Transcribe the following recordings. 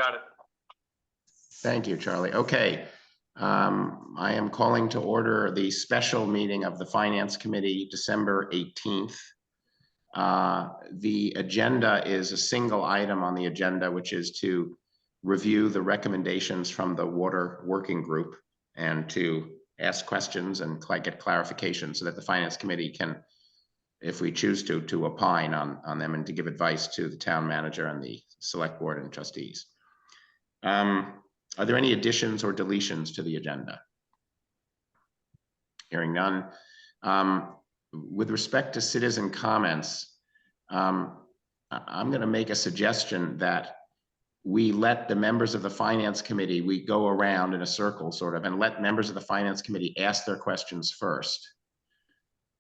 Got it. Thank you, Charlie. Okay. I am calling to order the special meeting of the Finance Committee, December 18th. The agenda is a single item on the agenda, which is to review the recommendations from the Water Working Group and to ask questions and get clarification so that the Finance Committee can, if we choose to opine on them and to give advice to the town manager and the select board and trustees. Are there any additions or deletions to the agenda? Hearing none. With respect to citizen comments, I'm going to make a suggestion that we let the members of the Finance Committee, we go around in a circle sort of, and let members of the Finance Committee ask their questions first.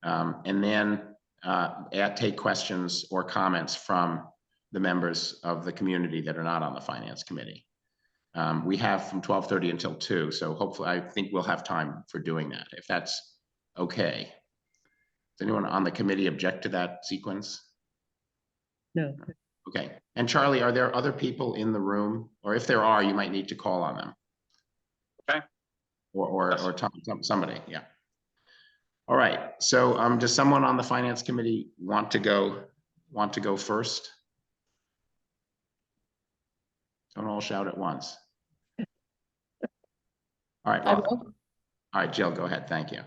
And then take questions or comments from the members of the community that are not on the Finance Committee. We have from 12:30 until 2, so hopefully I think we'll have time for doing that, if that's okay. Does anyone on the committee object to that sequence? No. Okay. And Charlie, are there other people in the room? Or if there are, you might need to call on them. Okay. Or somebody, yeah. All right. So does someone on the Finance Committee want to go first? Don't all shout at once. All right. Well, all right, Jill, go ahead. Thank you.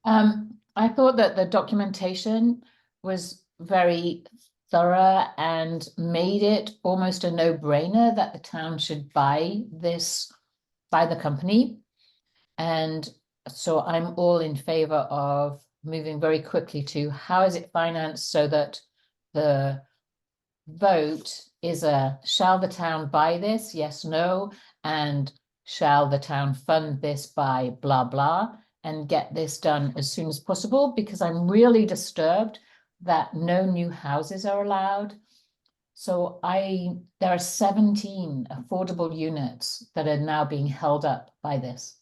I thought that the documentation was very thorough and made it almost a no-brainer that the town should buy the company. And so I'm all in favor of moving very quickly to how is it financed, so that the vote is shall the town buy this? Yes, no. And shall the town fund this by blah, blah, and get this done as soon as possible, because I'm really disturbed that no new houses are allowed. So there are 17 affordable units that are now being held up by this.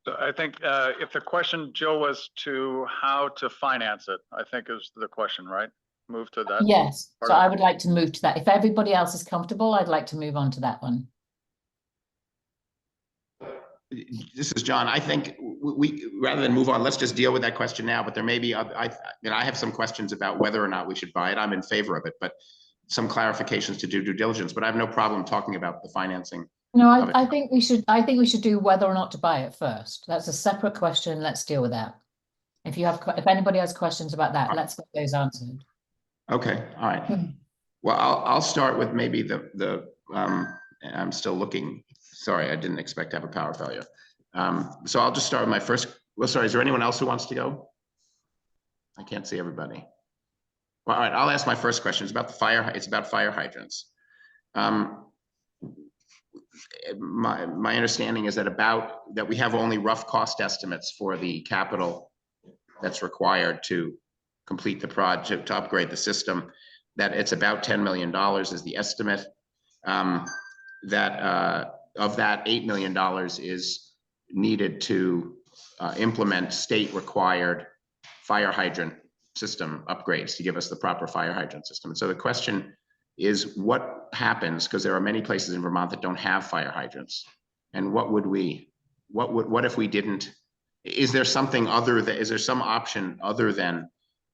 So I think if the question, Jill, was to how to finance it, I think is the question, right? Move to that. Yes, so I would like to move to that. If everybody else is comfortable, I'd like to move on to that one. This is John. I think we rather than move on, let's just deal with that question now. But there may be, I have some questions about whether or not we should buy it. I'm in favor of it, but some clarifications to do due diligence. But I have no problem talking about the financing. No, I think we should. I think we should do whether or not to buy it first. That's a separate question. Let's deal with that. If anybody has questions about that, let's get those answered. Okay. All right. Well, I'll start with maybe I'm still looking. Sorry, I didn't expect to have a power failure. So I'll just start with my first. Well, sorry, is there anyone else who wants to go? I can't see everybody. Well, all right, I'll ask my first question. It's about the fire. It's about fire hydrants. My understanding is that we have only rough cost estimates for the capital that's required to complete the project, to upgrade the system. That it's about $10 million is the estimate. Of that, $8 million is needed to implement state-required fire hydrant system upgrades to give us the proper fire hydrant system. And so the question is, what happens, because there are many places in Vermont that don't have fire hydrants, and what if we didn't? Is there something is there some option other than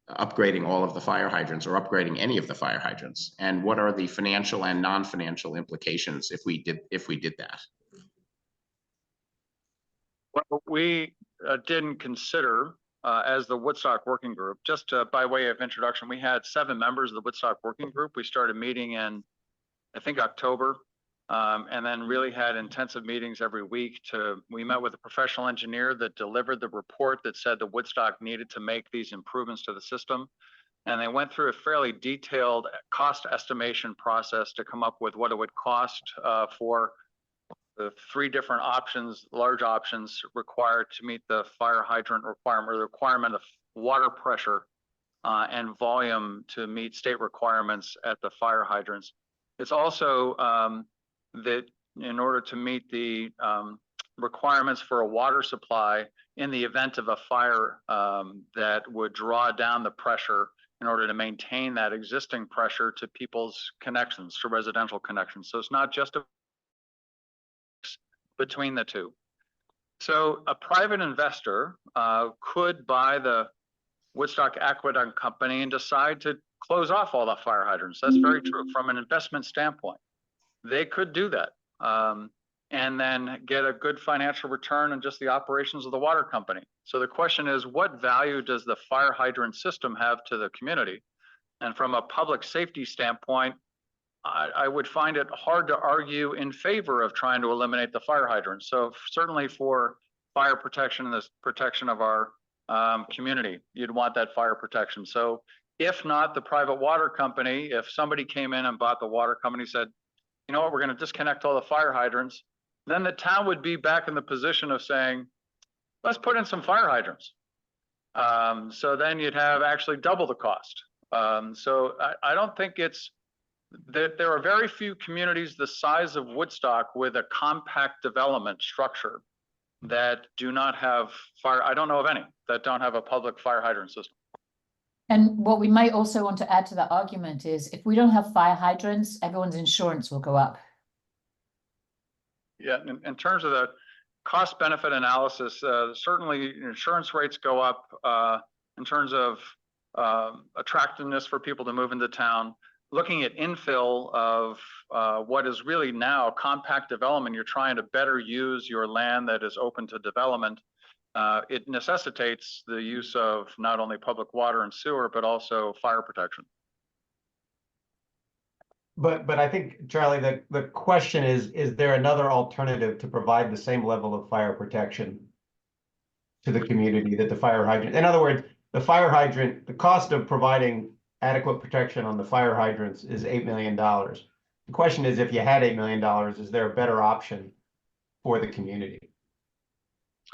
upgrading all of the fire hydrants or upgrading any of the fire hydrants? And what are the financial and non-financial implications if we did that? Well, we didn't consider, as the Woodstock Working Group, just by way of introduction, we had 7 members of the Woodstock Working Group. We started meeting in, I think, October, and then really had intensive meetings every week. We met with a professional engineer that delivered the report that said the Woodstock needed to make these improvements to the system. And they went through a fairly detailed cost estimation process to come up with what it would cost for the 3 different options, large options required to meet the fire hydrant requirement, or the requirement of water pressure and volume to meet state requirements at the fire hydrants. It's also that in order to meet the requirements for a water supply in the event of a fire that would draw down the pressure in order to maintain that existing pressure to people's connections, to residential connections. So it's not just between the two. So a private investor could buy the Woodstock Aqueduct Company and decide to close off all the fire hydrants. That's very true from an investment standpoint. They could do that and then get a good financial return on just the operations of the water company. So the question is, what value does the fire hydrant system have to the community? And from a public safety standpoint, I would find it hard to argue in favor of trying to eliminate the fire hydrants. So certainly for fire protection and the protection of our community, you'd want that fire protection. So if not the private water company, if somebody came in and bought the water company, said, you know what, we're going to disconnect all the fire hydrants, then the town would be back in the position of saying, let's put in some fire hydrants. So then you'd have actually double the cost. So I don't think it's, there are very few communities the size of Woodstock with a compact development structure that do not have fire. I don't know of any that don't have a public fire hydrant system. And what we might also want to add to that argument is if we don't have fire hydrants, everyone's insurance will go up. Yeah, in terms of the cost benefit analysis, certainly insurance rates go up in terms of attractiveness for people to move into town. Looking at infill of what is really now compact development, you're trying to better use your land that is open to development. It necessitates the use of not only public water and sewer, but also fire protection. But I think, Charlie, the question is there another alternative to provide the same level of fire protection to the community that the fire hydrant? In other words, the fire hydrant, the cost of providing adequate protection on the fire hydrants is $8 million. The question is, if you had $8 million, is there a better option for the community?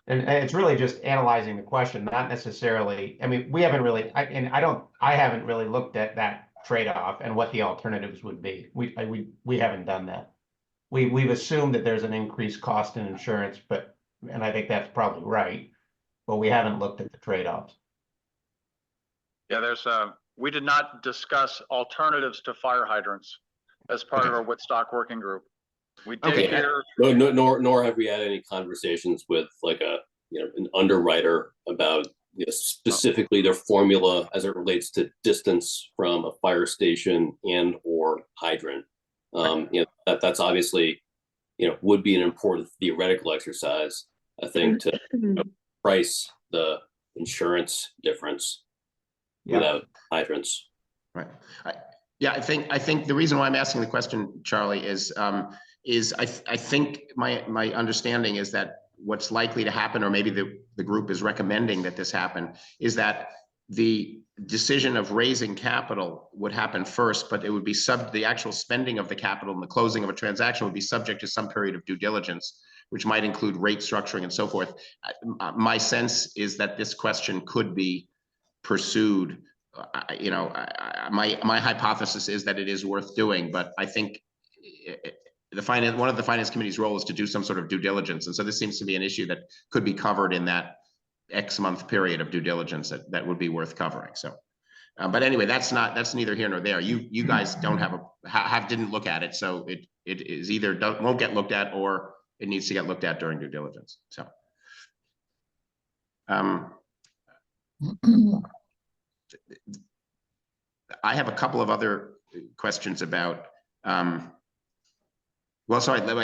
And it's really just analyzing the question, not necessarily, I mean, we haven't really, I haven't really looked at that trade-off and what the alternatives would be. We haven't done that. We've assumed that there's an increased cost in insurance, and I think that's probably right, but we haven't looked at the trade-offs. Yeah, we did not discuss alternatives to fire hydrants as part of our Woodstock working group. We did hear. Nor have we had any conversations with like an underwriter about specifically their formula as it relates to distance from a fire station and or hydrant. That's obviously would be an important theoretical exercise, I think, to price the insurance difference without hydrants. Right. I think the reason why I'm asking the question, Charlie, is I think my understanding is that what's likely to happen, or maybe the group is recommending that this happen, is that the decision of raising capital would happen first, but it would be the actual spending of the capital and the closing of a transaction would be subject to some period of due diligence, which might include rate structuring and so forth. My sense is that this question could be pursued. My hypothesis is that it is worth doing, but I think one of the finance committee's role is to do some sort of due diligence, and so this seems to be an issue that could be covered in that X month period of due diligence that would be worth covering. So, but anyway, that's neither here nor there. You guys don't didn't look at it, so it is either won't get looked at or it needs to get looked at during due diligence. So. I have a couple of other questions about, I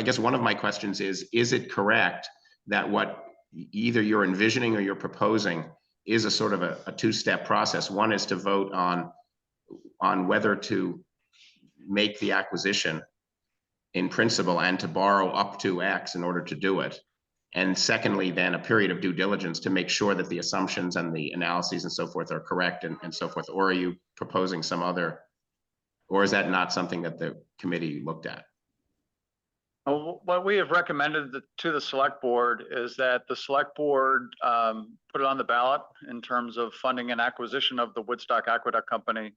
guess one of my questions is it correct that what either you're envisioning or you're proposing is a sort of a two-step process? One is to vote on whether to make the acquisition in principle and to borrow up to X in order to do it. And secondly, then a period of due diligence to make sure that the assumptions and the analyses and so forth are correct and so forth. Or are you proposing some other, or is that not something that the committee looked at? What we have recommended to the select board is that the select board put it on the ballot in terms of funding an acquisition of the Woodstock Aqueduct Company.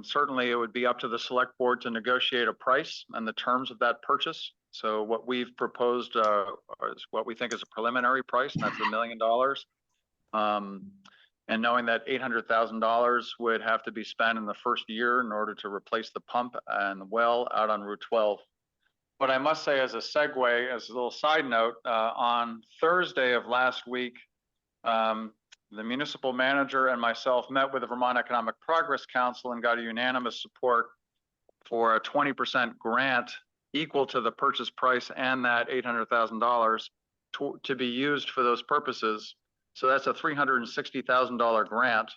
Certainly it would be up to the select board to negotiate a price and the terms of that purchase. So what we've proposed is what we think is a preliminary price, and that's $1 million. and knowing that $800,000 would have to be spent in the first year in order to replace the pump and the well out on Route 12. But I must say, as a segue, as a little side note, on Thursday of last week, the municipal manager and myself met with the Vermont Economic Progress Council and got a unanimous support for a 20% grant equal to the purchase price and that $800,000 to be used for those purposes. So that's a $360,000 grant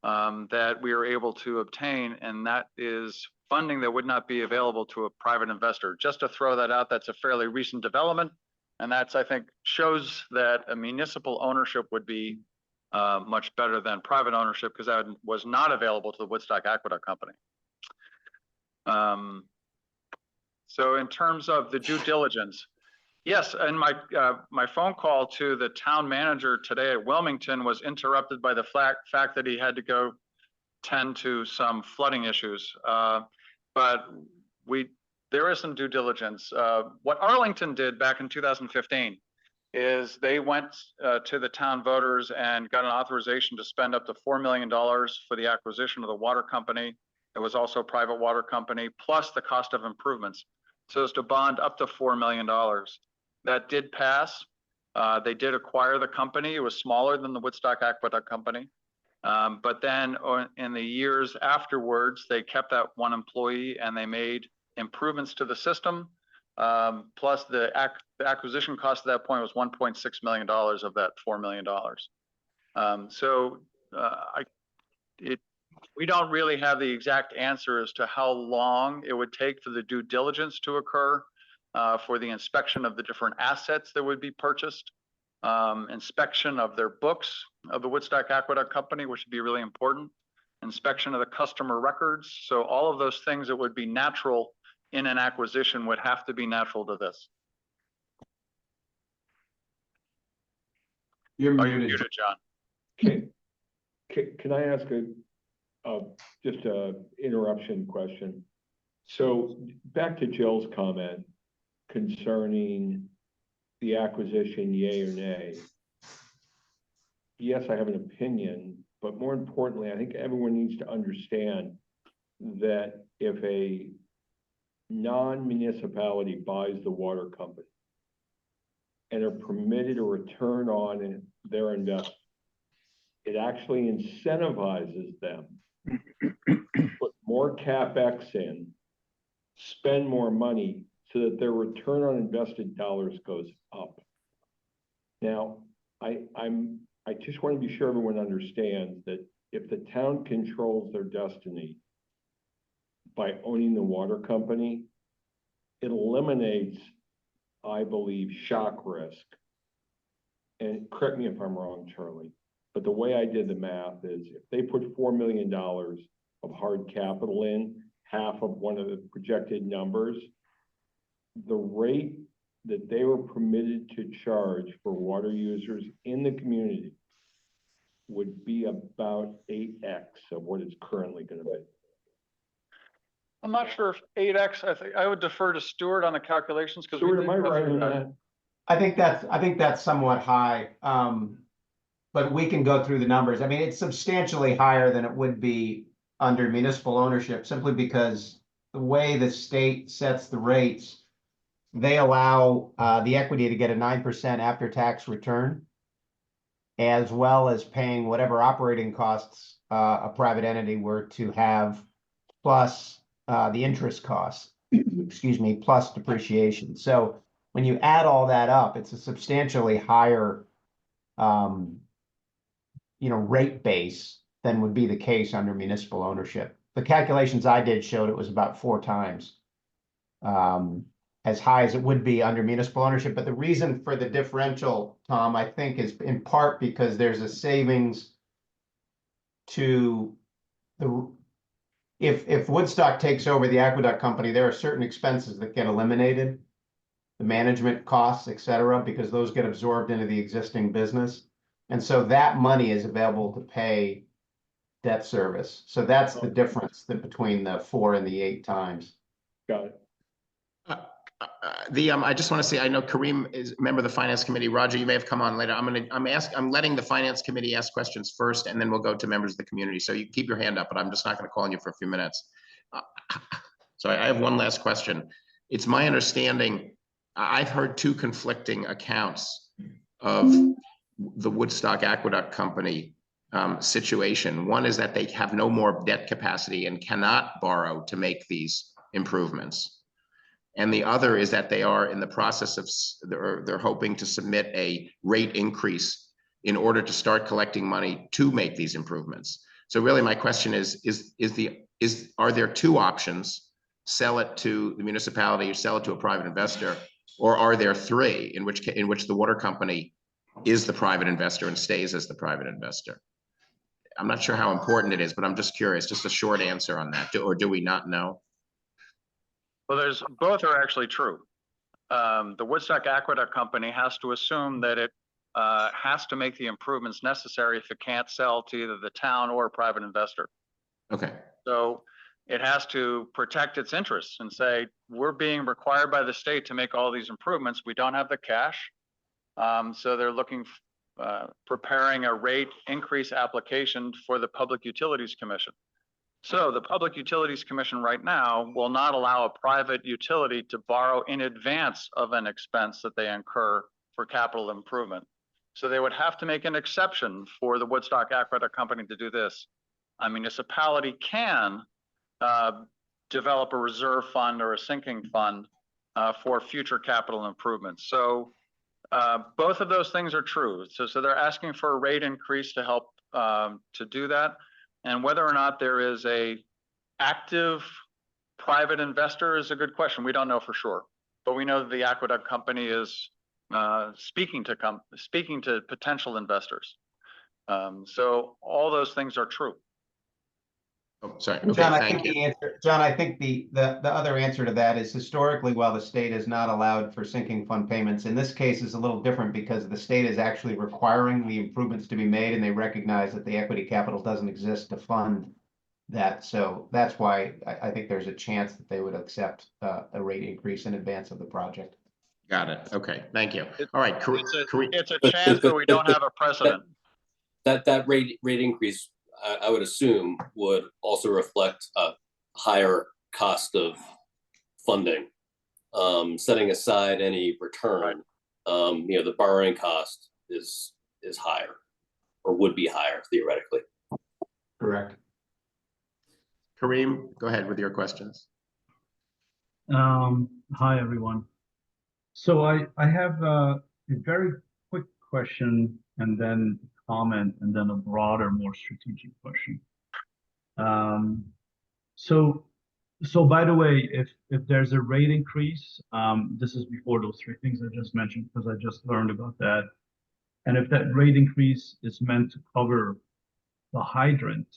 that we are able to obtain, and that is funding that would not be available to a private investor. Just to throw that out, that's a fairly recent development, and that's, I think, shows that a municipal ownership would be much better than private ownership, because that was not available to the Woodstock Aqueduct Company. So in terms of the due diligence, yes, and my phone call to the town manager today at Wilmington was interrupted by the fact that he had to go tend to some flooding issues. But there is some due diligence. What Arlington did back in 2015 is they went to the town voters and got an authorization to spend up to $4 million for the acquisition of the water company. It was also a private water company, plus the cost of improvements. So as to bond up to $4 million. That did pass. They did acquire the company. It was smaller than the Woodstock Aqueduct Company. But then in the years afterwards, they kept that one employee and they made improvements to the system. Plus the acquisition cost at that point was $1.6 million of that $4 million. We don't really have the exact answer as to how long it would take for the due diligence to occur, for the inspection of the different assets that would be purchased, inspection of their books of the Woodstock Aqueduct Company, which would be really important, inspection of the customer records. So all of those things that would be natural in an acquisition would have to be natural to this. You're Are you muted. muted, John? Can I ask just a interruption question? So back to Jill's comment concerning the acquisition, yay or nay. Yes, I have an opinion, but more importantly, I think everyone needs to understand that if a non-municipality buys the water company and are permitted a return on their investment, it actually incentivizes them to put more CapEx in, spend more money so that their return on invested dollars goes up. Now, I just want to be sure everyone understands that if the town controls their destiny by owning the water company, it eliminates, I believe, shock risk. And correct me if I'm wrong, Charlie, but the way I did the math is if they put $4 million of hard capital in, half of one of the projected numbers, the rate that they were permitted to charge for water users in the community would be about 8x of what it's currently going to be. I'm not sure if 8x, I think I would defer to Stuart on the calculations, because Stuart, am I right on that? I think that's somewhat high. But we can go through the numbers. I mean, it's substantially higher than it would be under municipal ownership, simply because the way the state sets the rates, they allow the equity to get a 9% after-tax return, as well as paying whatever operating costs a private entity were to have, plus the interest costs, excuse me, plus depreciation. So when you add all that up, it's a substantially higher rate base than would be the case under municipal ownership. The calculations I did showed it was about 4 times as high as it would be under municipal ownership. But the reason for the differential, Tom, I think is in part because there's a savings to the, if Woodstock takes over the aqueduct company, there are certain expenses that get eliminated, the management costs, et cetera, because those get absorbed into the existing business. And so that money is available to pay debt service. So that's the difference between the 4 and the 8 times. Got it. I just want to say, I know Kareem is a member of the finance committee. Roger, you may have come on later. I'm letting the finance committee ask questions first, and then we'll go to members of the community. So you keep your hand up, but I'm just not going to call on you for a few minutes. So I have one last question. It's my understanding, I've heard two conflicting accounts of the Woodstock Aqueduct Company situation. One is that they have no more debt capacity and cannot borrow to make these improvements. And the other is that they are in the process of, they're hoping to submit a rate increase in order to start collecting money to make these improvements. So really my question are there two options? Sell it to the municipality or sell it to a private investor, or are there three in which the water company is the private investor and stays as the private investor? I'm not sure how important it is, but I'm just curious, just a short answer on that, or do we not know? Well, both are actually true. The Woodstock Aqueduct Company has to assume that it has to make the improvements necessary if it can't sell to either the town or a private investor. Okay. So it has to protect its interests and say, we're being required by the state to make all these improvements. We don't have the cash. So they're preparing a rate increase application for the Public Utilities Commission. So the Public Utilities Commission right now will not allow a private utility to borrow in advance of an expense that they incur for capital improvement. So they would have to make an exception for the Woodstock Aqueduct Company to do this. A municipality can develop a reserve fund or a sinking fund for future capital improvements. So both of those things are true. So they're asking for a rate increase to help to do that. And whether or not there is a active private investor is a good question. We don't know for sure, but we know that the Aqueduct Company is speaking to potential investors. So all those things are true. Oh, sorry. Okay, John, I thank think you. the other answer to that is historically, while the state has not allowed for sinking fund payments, in this case is a little different because the state is actually requiring the improvements to be made, and they recognize that the equity capital doesn't exist to fund that. So that's why I think there's a chance that they would accept a rate increase in advance of the project. Got it. Okay, thank you. All right, It's a chance, but we don't have a precedent. That rate increase, I would assume, would also reflect a higher cost of funding, setting aside any return. The borrowing cost is higher, or would be higher theoretically. Correct. Kareem, go ahead with your questions. Hi, everyone. So I have a very quick question and then comment and then a broader, more strategic question. So by the way, if there's a rate increase, this is before those three things I just mentioned, because I just learned about that. And if that rate increase is meant to cover the hydrant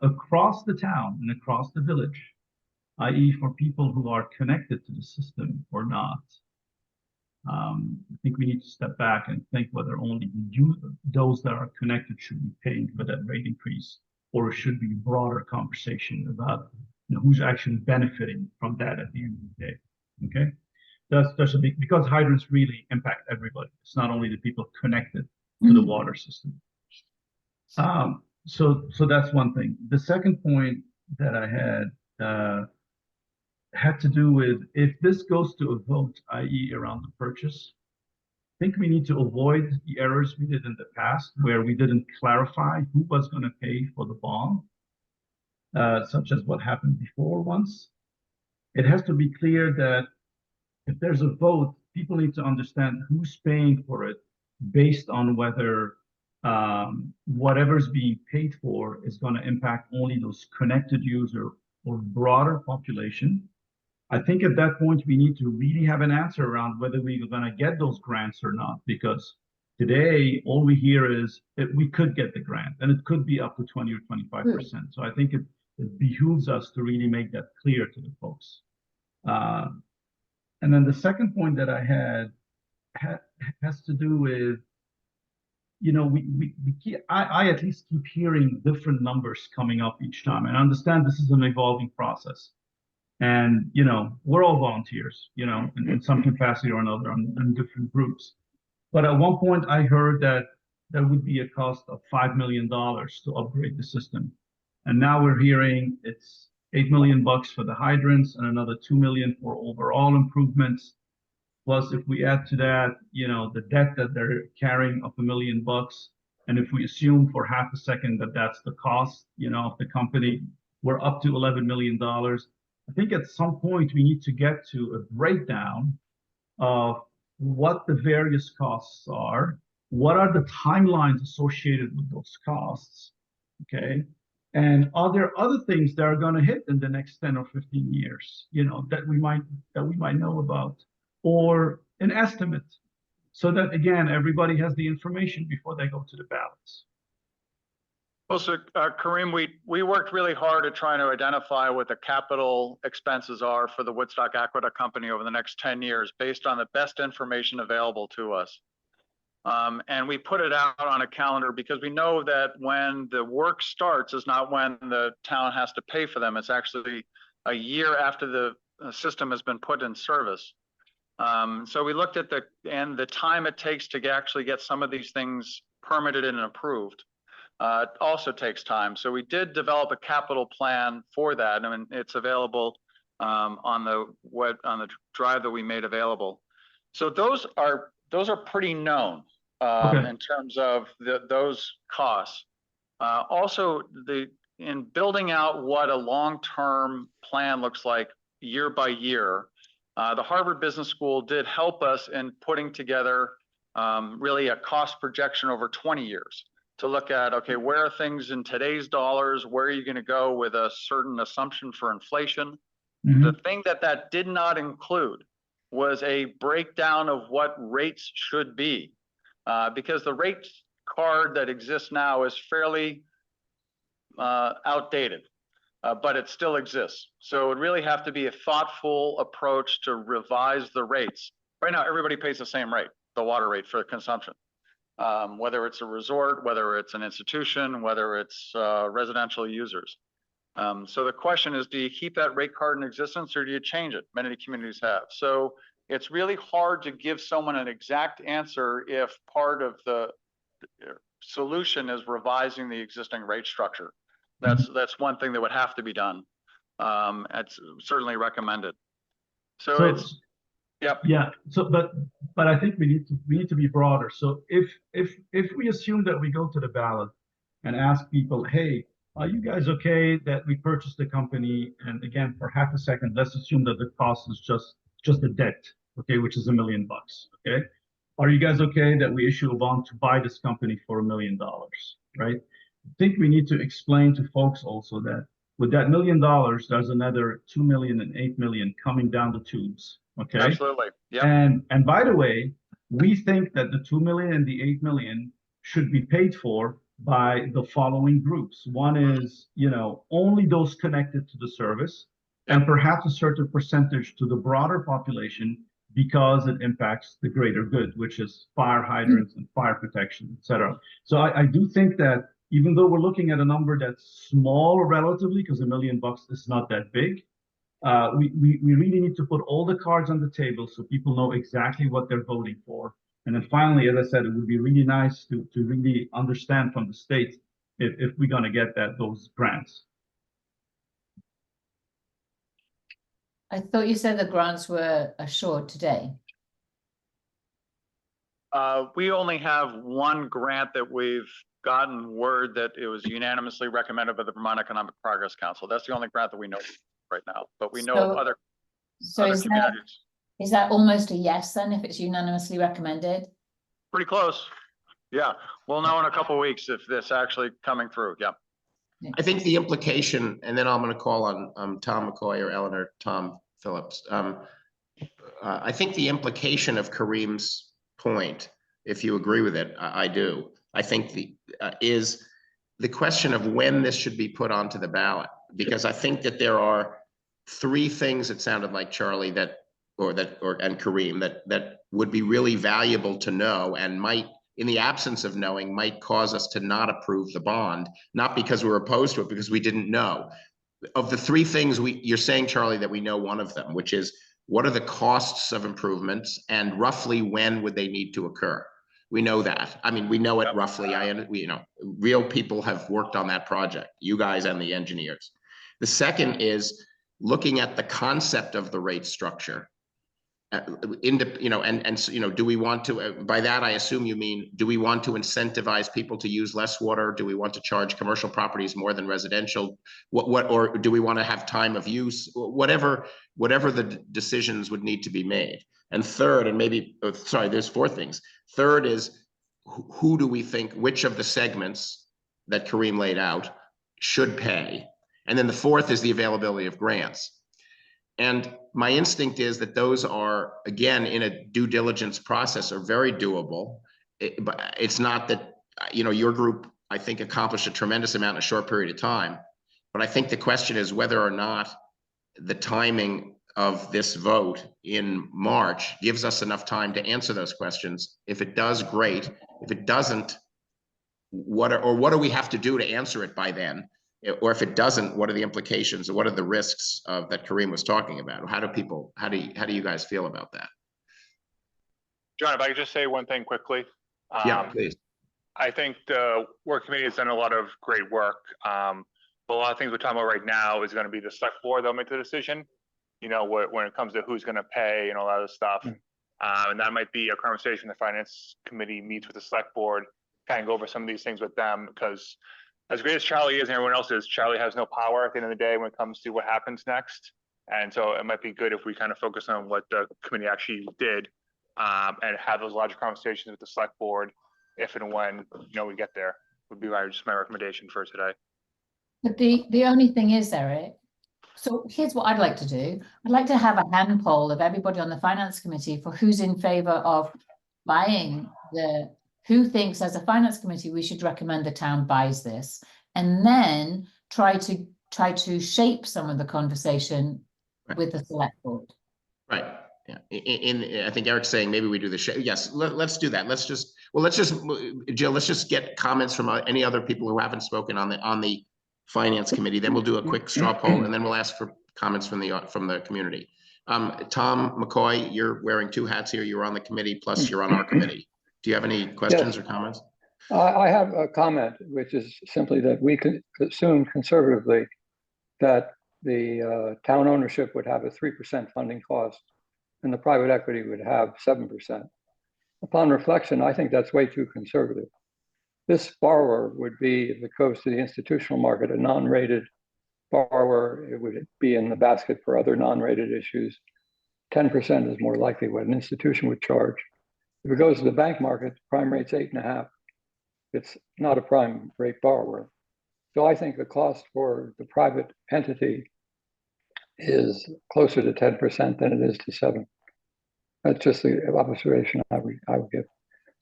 across the town and across the village, i.e. for people who are connected to the system or not, I think we need to step back and think whether only those that are connected should be paying for that rate increase, or it should be a broader conversation about who's actually benefiting from that at the end of the day. Okay, that's a big, because hydrants really impact everybody. It's not only the people connected to the water system. So that's one thing. The second point that I had to do with, if this goes to a vote, i.e. around the purchase, I think we need to avoid the errors we did in the past where we didn't clarify who was going to pay for the bond, such as what happened before once. It has to be clear that if there's a vote, people need to understand who's paying for it based on whether whatever's being paid for is going to impact only those connected user or broader population. I think at that point, we need to really have an answer around whether we're going to get those grants or not, because today, all we hear is that we could get the grant, and it could be up to 20 or 25%. So I think it behooves us to really make that clear to the folks. And then the second point that I had has to do with, I at least keep hearing different numbers coming up each time. And I understand this is an evolving process. And, we're all volunteers, in some capacity or another in different groups. But at one point I heard that there would be a cost of $5 million to upgrade the system. And now we're hearing it's $8 million for the hydrants and another $2 million for overall improvements. Plus, if we add to that, the debt that they're carrying of $1 million, and if we assume for half a second that that's the cost, of the company, we're up to $11 million. I think at some point we need to get to a breakdown of what the various costs are, what are the timelines associated with those costs, okay? And are there other things that are going to hit in the next 10 or 15 years, that we might know about, or an estimate, so that again everybody has the information before they go to the ballots. Well, so Kareem, we worked really hard at trying to identify what the capital expenses are for the Woodstock Aqueduct Company over the next 10 years based on the best information available to us. And we put it out on a calendar because we know that when the work starts is not when the town has to pay for them. It's actually a year after the system has been put in service. So we looked at the time it takes to actually get some of these things permitted and approved. It also takes time. So we did develop a capital plan for that. I mean, it's available on the drive that we made available. So those are pretty known in terms of those costs. Also, in building out what a long-term plan looks like year by year, the Harvard Business School did help us in putting together really a cost projection over 20 years. To look at, okay, where are things in today's dollars? Where are you going to go with a certain assumption for inflation? Mm-hmm. The thing that did not include was a breakdown of what rates should be, because the rate card that exists now is fairly outdated, but it still exists. So it would really have to be a thoughtful approach to revise the rates. Right now, everybody pays the same rate, the water rate for consumption. Whether it's a resort, whether it's an institution, whether it's residential users. So the question is, do you keep that rate card in existence or do you change it? Many communities have. So it's really hard to give someone an exact answer if part of the solution is revising the existing rate structure. That's one thing that would have to be done. It's certainly recommended. So it's. Yep. Yeah. So, but I think we need to be broader. So if we assume that we go to the ballot and ask people, hey, are you guys okay that we purchased the company? And again, for half a second, let's assume that the cost is just the debt, okay, which is $1 million. Okay. Are you guys okay that we issue a bond to buy this company for $1 million? Right. I think we need to explain to folks also that with that $1 million, there's another 2 million and 8 million coming down the tubes. Okay. Absolutely. Yeah. And by the way, we think that the 2 million and the 8 million should be paid for by the following groups. One is, only those connected to the service, and perhaps a certain percentage to the broader population because it impacts the greater good, which is fire hydrants and fire protection, et cetera. So I do think that even though we're looking at a number that's small relatively, because $1 million is not that big, we really need to put all the cards on the table so people know exactly what they're voting for. And then finally, as I said, it would be really nice to really understand from the state if we're going to get those grants. I thought you said the grants were assured today. We only have one grant that we've gotten word that it was unanimously recommended by the Vermont Economic Progress Council. That's the only grant that we know right now, but we know of other communities. Is that almost a yes then, if it's unanimously recommended? Pretty close. Yeah, we'll know in a couple of weeks if this actually coming through. Yeah. I think the implication, and then I'm going to call on Tom McCoy or Eleanor Tom Phillips. I think the implication of Kareem's point, if you agree with it, I do. I think is the question of when this should be put onto the ballot, because I think that there are 3 things, it sounded like, Charlie, and Kareem, that would be really valuable to know and might, in the absence of knowing, might cause us to not approve the bond, not because we're opposed to it, because we didn't know. of the three things you're saying, Charlie, that we know one of them, which is what are the costs of improvements and roughly when would they need to occur? We know that. I mean, we know it roughly. Real people have worked on that project, you guys and the engineers. The second is looking at the concept of the rate structure. Do we want to, by that, I assume you mean, do we want to incentivize people to use less water? Do we want to charge commercial properties more than residential? Or do we want to have time of use? Whatever the decisions would need to be made. And third, and maybe, there's four things. Third is who do we think, which of the segments that Kareem laid out should pay? And then the fourth is the availability of grants. And my instinct is that those are, again, in a due diligence process, are very doable. But it's not that, your group, I think, accomplished a tremendous amount in a short period of time. But I think the question is whether or not the timing of this vote in March gives us enough time to answer those questions. If it does, great. If it doesn't, what do we have to do to answer it by then? Or if it doesn't, what are the implications, or what are the risks that Kareem was talking about? How do you guys feel about that? John, if I could just say one thing quickly. Yeah, please. I think the work committee has done a lot of great work. But a lot of things we're talking about right now is going to be the select board that'll make the decision. When it comes to who's going to pay and all that other stuff. And that might be a conversation the finance committee meets with the select board, kind of go over some of these things with them, because as great as Charlie is and everyone else is, Charlie has no power at the end of the day when it comes to what happens next. And so it might be good if we kind of focus on what the committee actually did and have those larger conversations with the select board if and when we get there. Would be my recommendation for today. But the only thing is, Eric, so here's what I'd like to do. I'd like to have a hand poll of everybody on the finance committee for who's in favor of buying who thinks as a finance committee we should recommend the town buys this, and then try to shape some of the conversation with the select board. Right. Yeah. I think Eric's saying maybe we do the yes. Let's do that. Jill, let's just get comments from any other people who haven't spoken on the finance committee. Then we'll do a quick straw poll, and then we'll ask for comments from the community. Tom McCoy, you're wearing two hats here. You're on the committee, plus you're on our committee. Do you have any questions or comments? I have a comment, which is simply that we can assume conservatively that the town ownership would have a 3% funding cost and the private equity would have 7%. Upon reflection, I think that's way too conservative. This borrower would be, if it goes to the institutional market, a non-rated borrower. It would be in the basket for other non-rated issues. 10% is more likely what an institution would charge. If it goes to the bank market, prime rate's 8.5. It's not a prime rate borrower. So I think the cost for the private entity is closer to 10% than it is to 7%. That's just the observation I would give.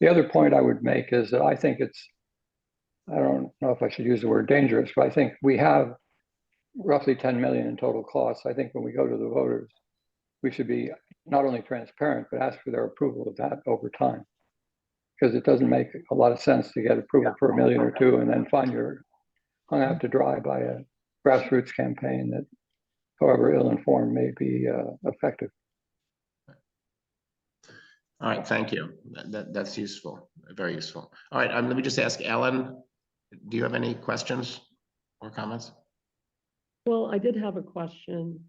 The other point I would make is that I think I don't know if I should use the word dangerous, but I think we have roughly 10 million in total costs. I think when we go to the voters, we should be not only transparent, but ask for their approval of that over time. Because it doesn't make a lot of sense to get approval for $1 million or $2 million and then find you're hung out to dry by a grassroots campaign that, however ill-informed, may be effective. All right, thank you. That's useful, very useful. All right, let me just ask Ellen, do you have any questions or comments? Well, I did have a question.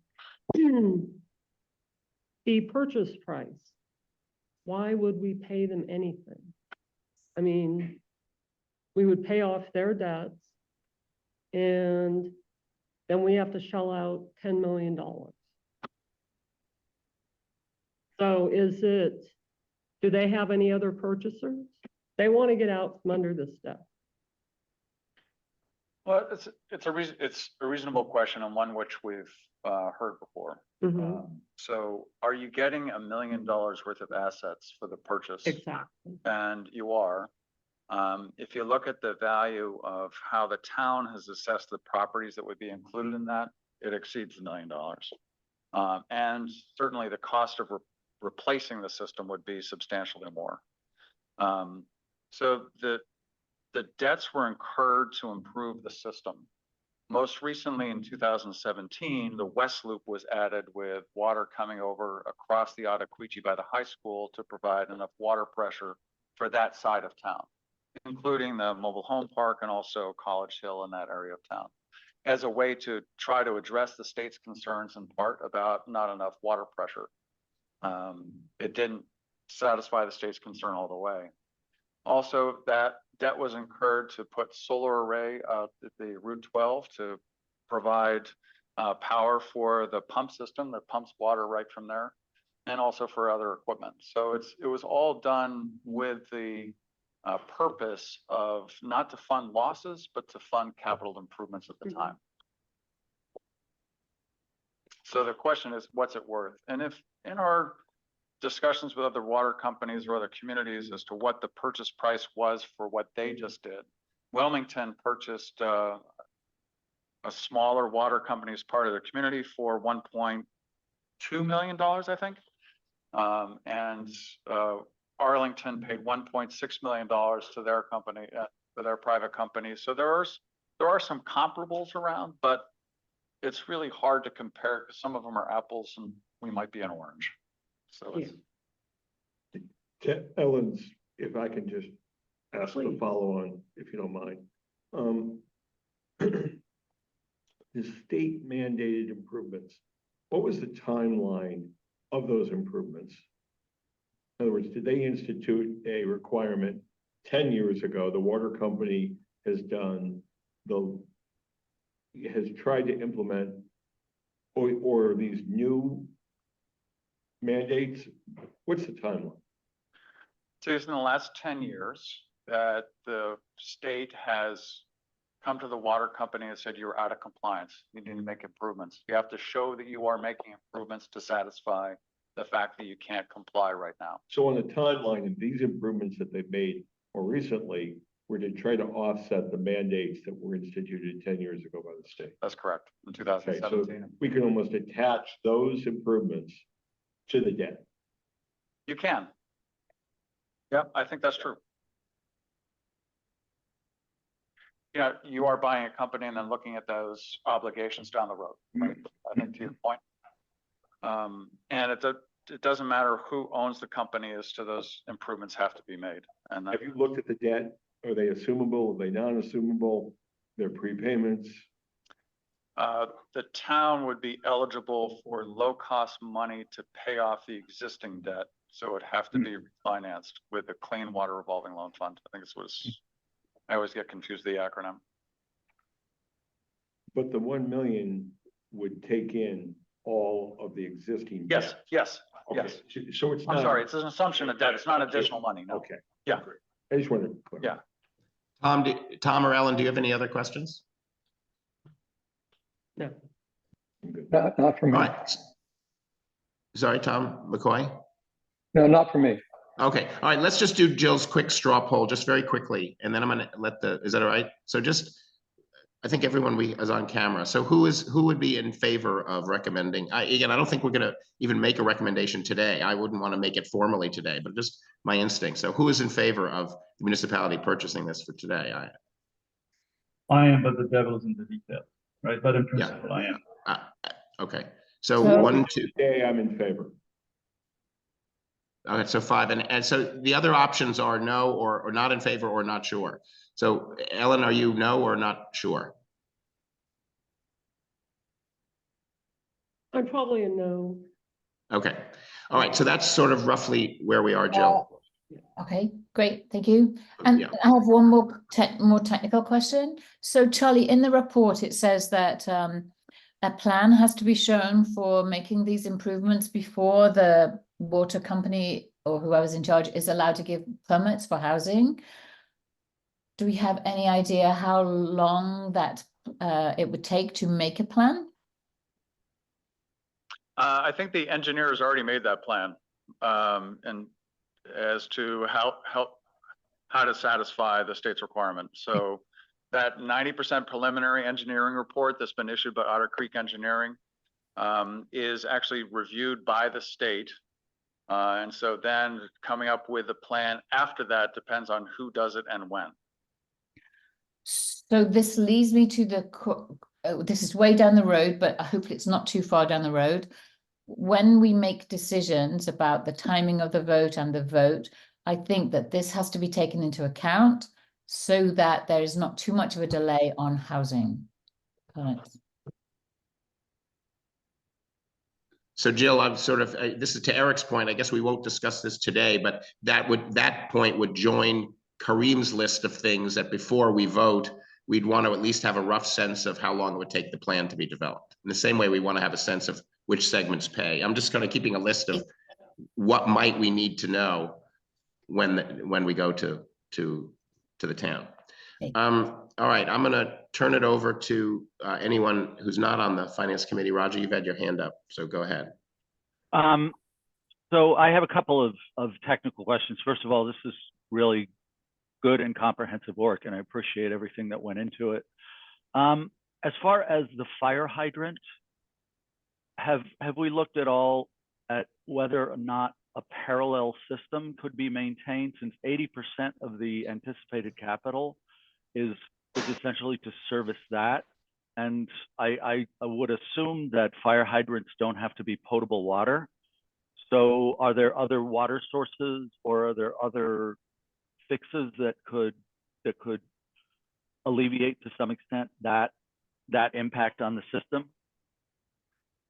The purchase price, why would we pay them anything? I mean, we would pay off their debts and then we have to shell out $10 million. So do they have any other purchasers? They want to get out from under this debt. Well, it's a reasonable question, and one which we've heard before. So are you getting $1 million worth of assets for the purchase? Exactly. And you are. If you look at the value of how the town has assessed the properties that would be included in that, it exceeds $1 million. And certainly the cost of replacing the system would be substantially more. So the debts were incurred to improve the system. Most recently in 2017, the West Loop was added with water coming over across the Ottaquechee by the high school to provide enough water pressure for that side of town, including the mobile home park and also College Hill in that area of town, as a way to try to address the state's concerns in part about not enough water pressure. It didn't satisfy the state's concern all the way. Also, that debt was incurred to put solar array at the Route 12 to provide power for the pump system that pumps water right from there, and also for other equipment. So it was all done with the purpose of not to fund losses, but to fund capital improvements at the time. So the question is, what's it worth? And if in our discussions with other water companies or other communities as to what the purchase price was for what they just did, Wilmington purchased a smaller water company as part of their community for $1.2 million, I think. And Arlington paid $1.6 million to their company, to their private company. So there are some comparables around, but it's really hard to compare because some of them are apples and we might be an orange. So it's, To Ellen's, if I can just ask a Please. follow on, if you don't mind. The state mandated improvements, what was the timeline of those improvements? In other words, did they institute a requirement 10 years ago? The water company has tried to implement or these new mandates? What's the timeline? so it's in the last 10 years that the state has come to the water company and said, you're out of compliance. You need to make improvements. You have to show that you are making improvements to satisfy the fact that you can't comply right now. So on the timeline of these improvements that they've made more recently were to try to offset the mandates that were instituted 10 years ago by the state. That's correct, in Okay, so 2017. we can almost attach those improvements to the debt. You can. Yeah, I think that's true. Yeah, you are buying a company and then looking at those obligations down the road, right? I think to your point. And it doesn't matter who owns the company as to those improvements have to be made. And Have you looked at the debt? Are they assumable? Are they non-assumable? Their prepayments? the town would be eligible for low-cost money to pay off the existing debt. So it would have to be refinanced with the Clean Water Revolving Loan Fund. I think this was, I always get confused with the acronym. But the 1 million would take in all of the existing Yes, debt. yes, Okay, yes. so it's not. I'm sorry, it's an assumption of debt. It's not additional money, no. Okay. Yeah. Great. I just wanted to clarify. Yeah. Tom or Ellen, do you have any other questions? No, I'm good. Not for All me. right. Sorry, Tom McCoy? No, not for me. Okay, all right, let's just do Jill's quick straw poll, just very quickly, and then I'm gonna let is that all right? So just, I think everyone is on camera. So who would be in favor of recommending? Again, I don't think we're gonna even make a recommendation today. I wouldn't want to make it formally today, but just my instinct. So who is in favor of the municipality purchasing this for today? I am, but the devil is in the detail, right? But in principle, I am. Okay, so So- 1, 2. Today, I'm in favor. Okay, so 5, and so the other options are no, or not in favor, or not sure. So Ellen, are you no or not sure? I'm probably a no. Okay, all right, so that's sort of roughly where we are, Jill. Okay, great, thank you. And Yeah. I have one more technical question. So Charlie, in the report, it says that a plan has to be shown for making these improvements before the water company or whoever's in charge is allowed to give permits for housing. Do we have any idea how long that it would take to make a plan? I think the engineer has already made that plan, and as to how to satisfy the state's requirement. So that 90% preliminary engineering report that's been issued by Otter Creek Engineering is actually reviewed by the state. And so then coming up with a plan after that depends on who does it and when. So this leads me to this is way down the road, but hopefully it's not too far down the road. When we make decisions about the timing of the vote and the vote, I think that this has to be taken into account so that there is not too much of a delay on housing. Permits. So Jill, I'm sort of, this is to Eric's point, I guess we won't discuss this today, but that point would join Kareem's list of things that before we vote, we'd want to at least have a rough sense of how long it would take the plan to be developed. In the same way, we want to have a sense of which segments pay. I'm just kind of keeping a list of what might we need to know when we go to the town. All right, I'm gonna turn it over to anyone who's not on the Finance Committee. Roger, you've had your hand up, so go ahead. So I have a couple of technical questions. First of all, this is really good and comprehensive work, and I appreciate everything that went into it. As far as the fire hydrant, have we looked at all at whether or not a parallel system could be maintained, since 80% of the anticipated capital is essentially to service that? And I would assume that fire hydrants don't have to be potable water. So are there other water sources, or are there other fixes that could alleviate to some extent that impact on the system?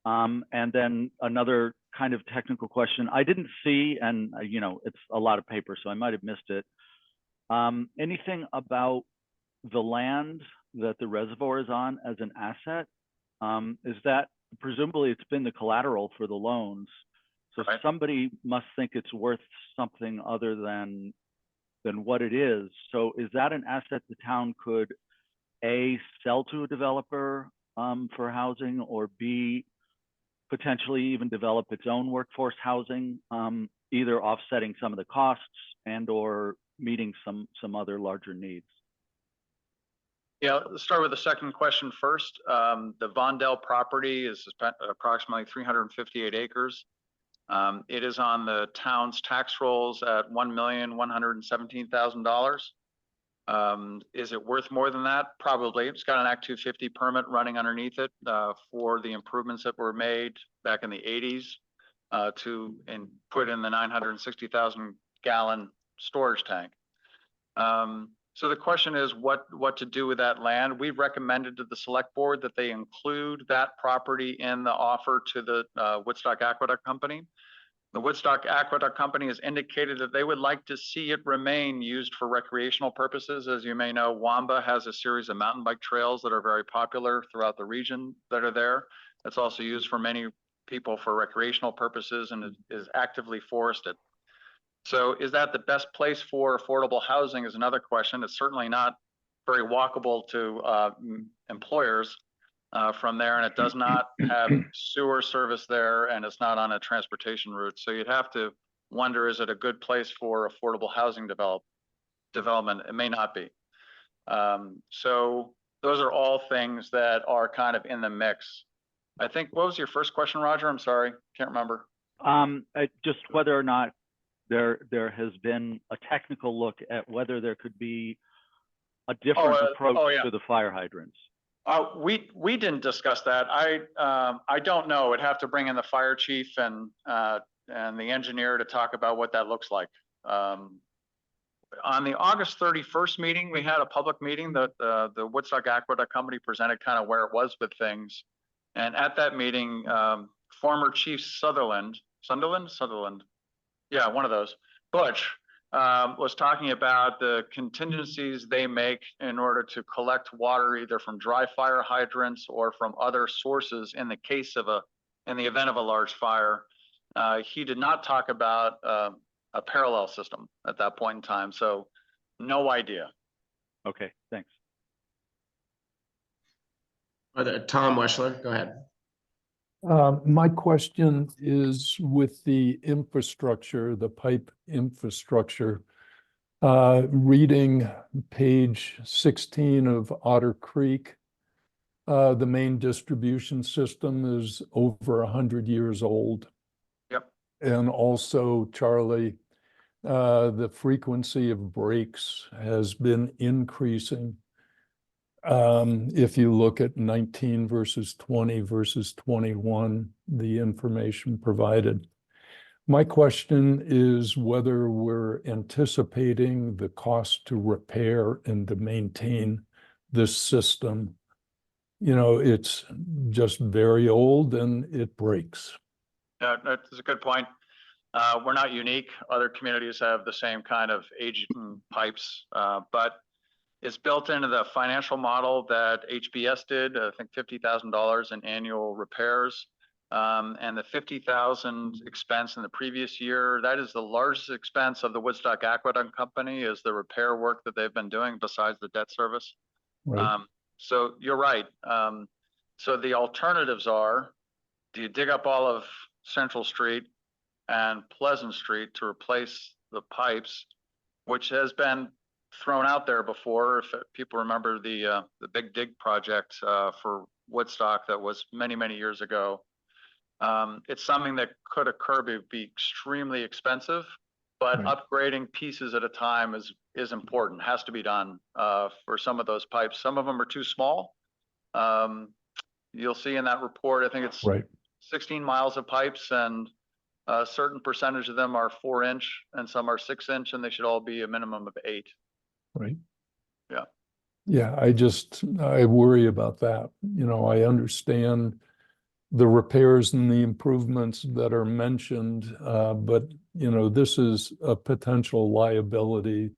And then another kind of technical question. I didn't see, and you know, it's a lot of paper, so I might have missed it. Anything about the land that the reservoir is on as an asset? Is that, presumably it's been the collateral for the loans, so Right. somebody must think it's worth something other than what it is. So is that an asset the town could A, sell to a developer for housing, or B, potentially even develop its own workforce housing, either offsetting some of the costs and or meeting some other larger needs? Yeah, let's start with the second question first. The Vondell property is approximately 358 acres. It is on the town's tax rolls at $1,117,000. Is it worth more than that? Probably. It's got an Act 250 permit running underneath it for the improvements that were made back in the 80s and put in the 960,000 gallon storage tank. So the question is what to do with that land. We recommended to the select board that they include that property in the offer to the Woodstock Aqueduct Company. The Woodstock Aqueduct Company has indicated that they would like to see it remain used for recreational purposes. As you may know, Wamba has a series of mountain bike trails that are very popular throughout the region that are there. It's also used for many people for recreational purposes and is actively forested. So is that the best place for affordable housing is another question. It's certainly not very walkable to employers from there, and it does not have sewer service there, and it's not on a transportation route. So you'd have to wonder, is it a good place for affordable housing development? It may not be. So those are all things that are kind of in the mix. I think, what was your first question, Roger? I'm sorry, can't remember. Just whether or not there has been a technical look at whether there could be a different approach to the fire hydrants. We didn't discuss that. I don't know. I'd have to bring in the fire chief and the engineer to talk about what that looks like. On the August 31st meeting, we had a public meeting that the Woodstock Aqueduct Company presented kind of where it was with things. And at that meeting, former Chief Sutherland, yeah, one of those, Butch, was talking about the contingencies they make in order to collect water either from dry fire hydrants or from other sources in the case of in the event of a large fire. He did not talk about a parallel system at that point in time, so no idea. Okay, thanks. Tom Weschler, go ahead. My question is with the infrastructure, the pipe infrastructure. Reading page 16 of Otter Creek, the main distribution system is over 100 years old. Yep. And also, Charlie, the frequency of breaks has been increasing. If you look at 19 versus 20 versus 21, the information provided. My question is whether we're anticipating the cost to repair and to maintain this system. You know, it's just very old and it breaks. That's a good point. We're not unique. Other communities have the same kind of aging pipes, but it's built into the financial model that HBS did, I think $50,000 in annual repairs. And the 50,000 expense in the previous year, that is the largest expense of the Woodstock Aqueduct Company, is the repair work that they've been doing besides the debt service. Right. So you're right. So the alternatives are, do you dig up all of Central Street and Pleasant Street to replace the pipes, which has been thrown out there before? If people remember the Big Dig project for Woodstock that was many, many years ago. It's something that could occur, but be extremely expensive, but Right. upgrading pieces at a time is important, has to be done for some of those pipes. Some of them are too small. You'll see in that report, I think it's Right. 16 miles of pipes, and a certain percentage of them are 4-inch and some are 6-inch, and they should all be a minimum of 8. Right. Yeah. Yeah, I worry about that. You know, I understand the repairs and the improvements that are mentioned, but you know, this is a potential liability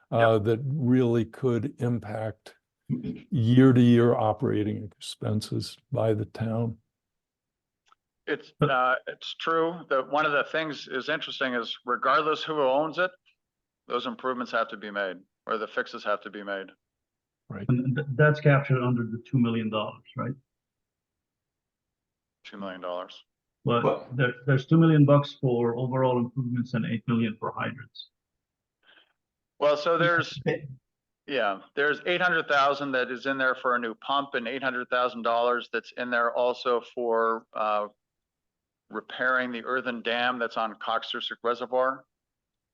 that really could impact year-to-year operating expenses by the town. It's true that one of the things is interesting is regardless who owns it, those improvements have to be made, or the fixes have to be made. Right. And that's captured under the $2 million, right? $2 million. But there's $2 million for overall improvements and $8 million for hydrants. Well, so there's 800,000 that is in there for a new pump, and $800,000 that's in there also for repairing the earthen dam that's on Coxtersick Reservoir.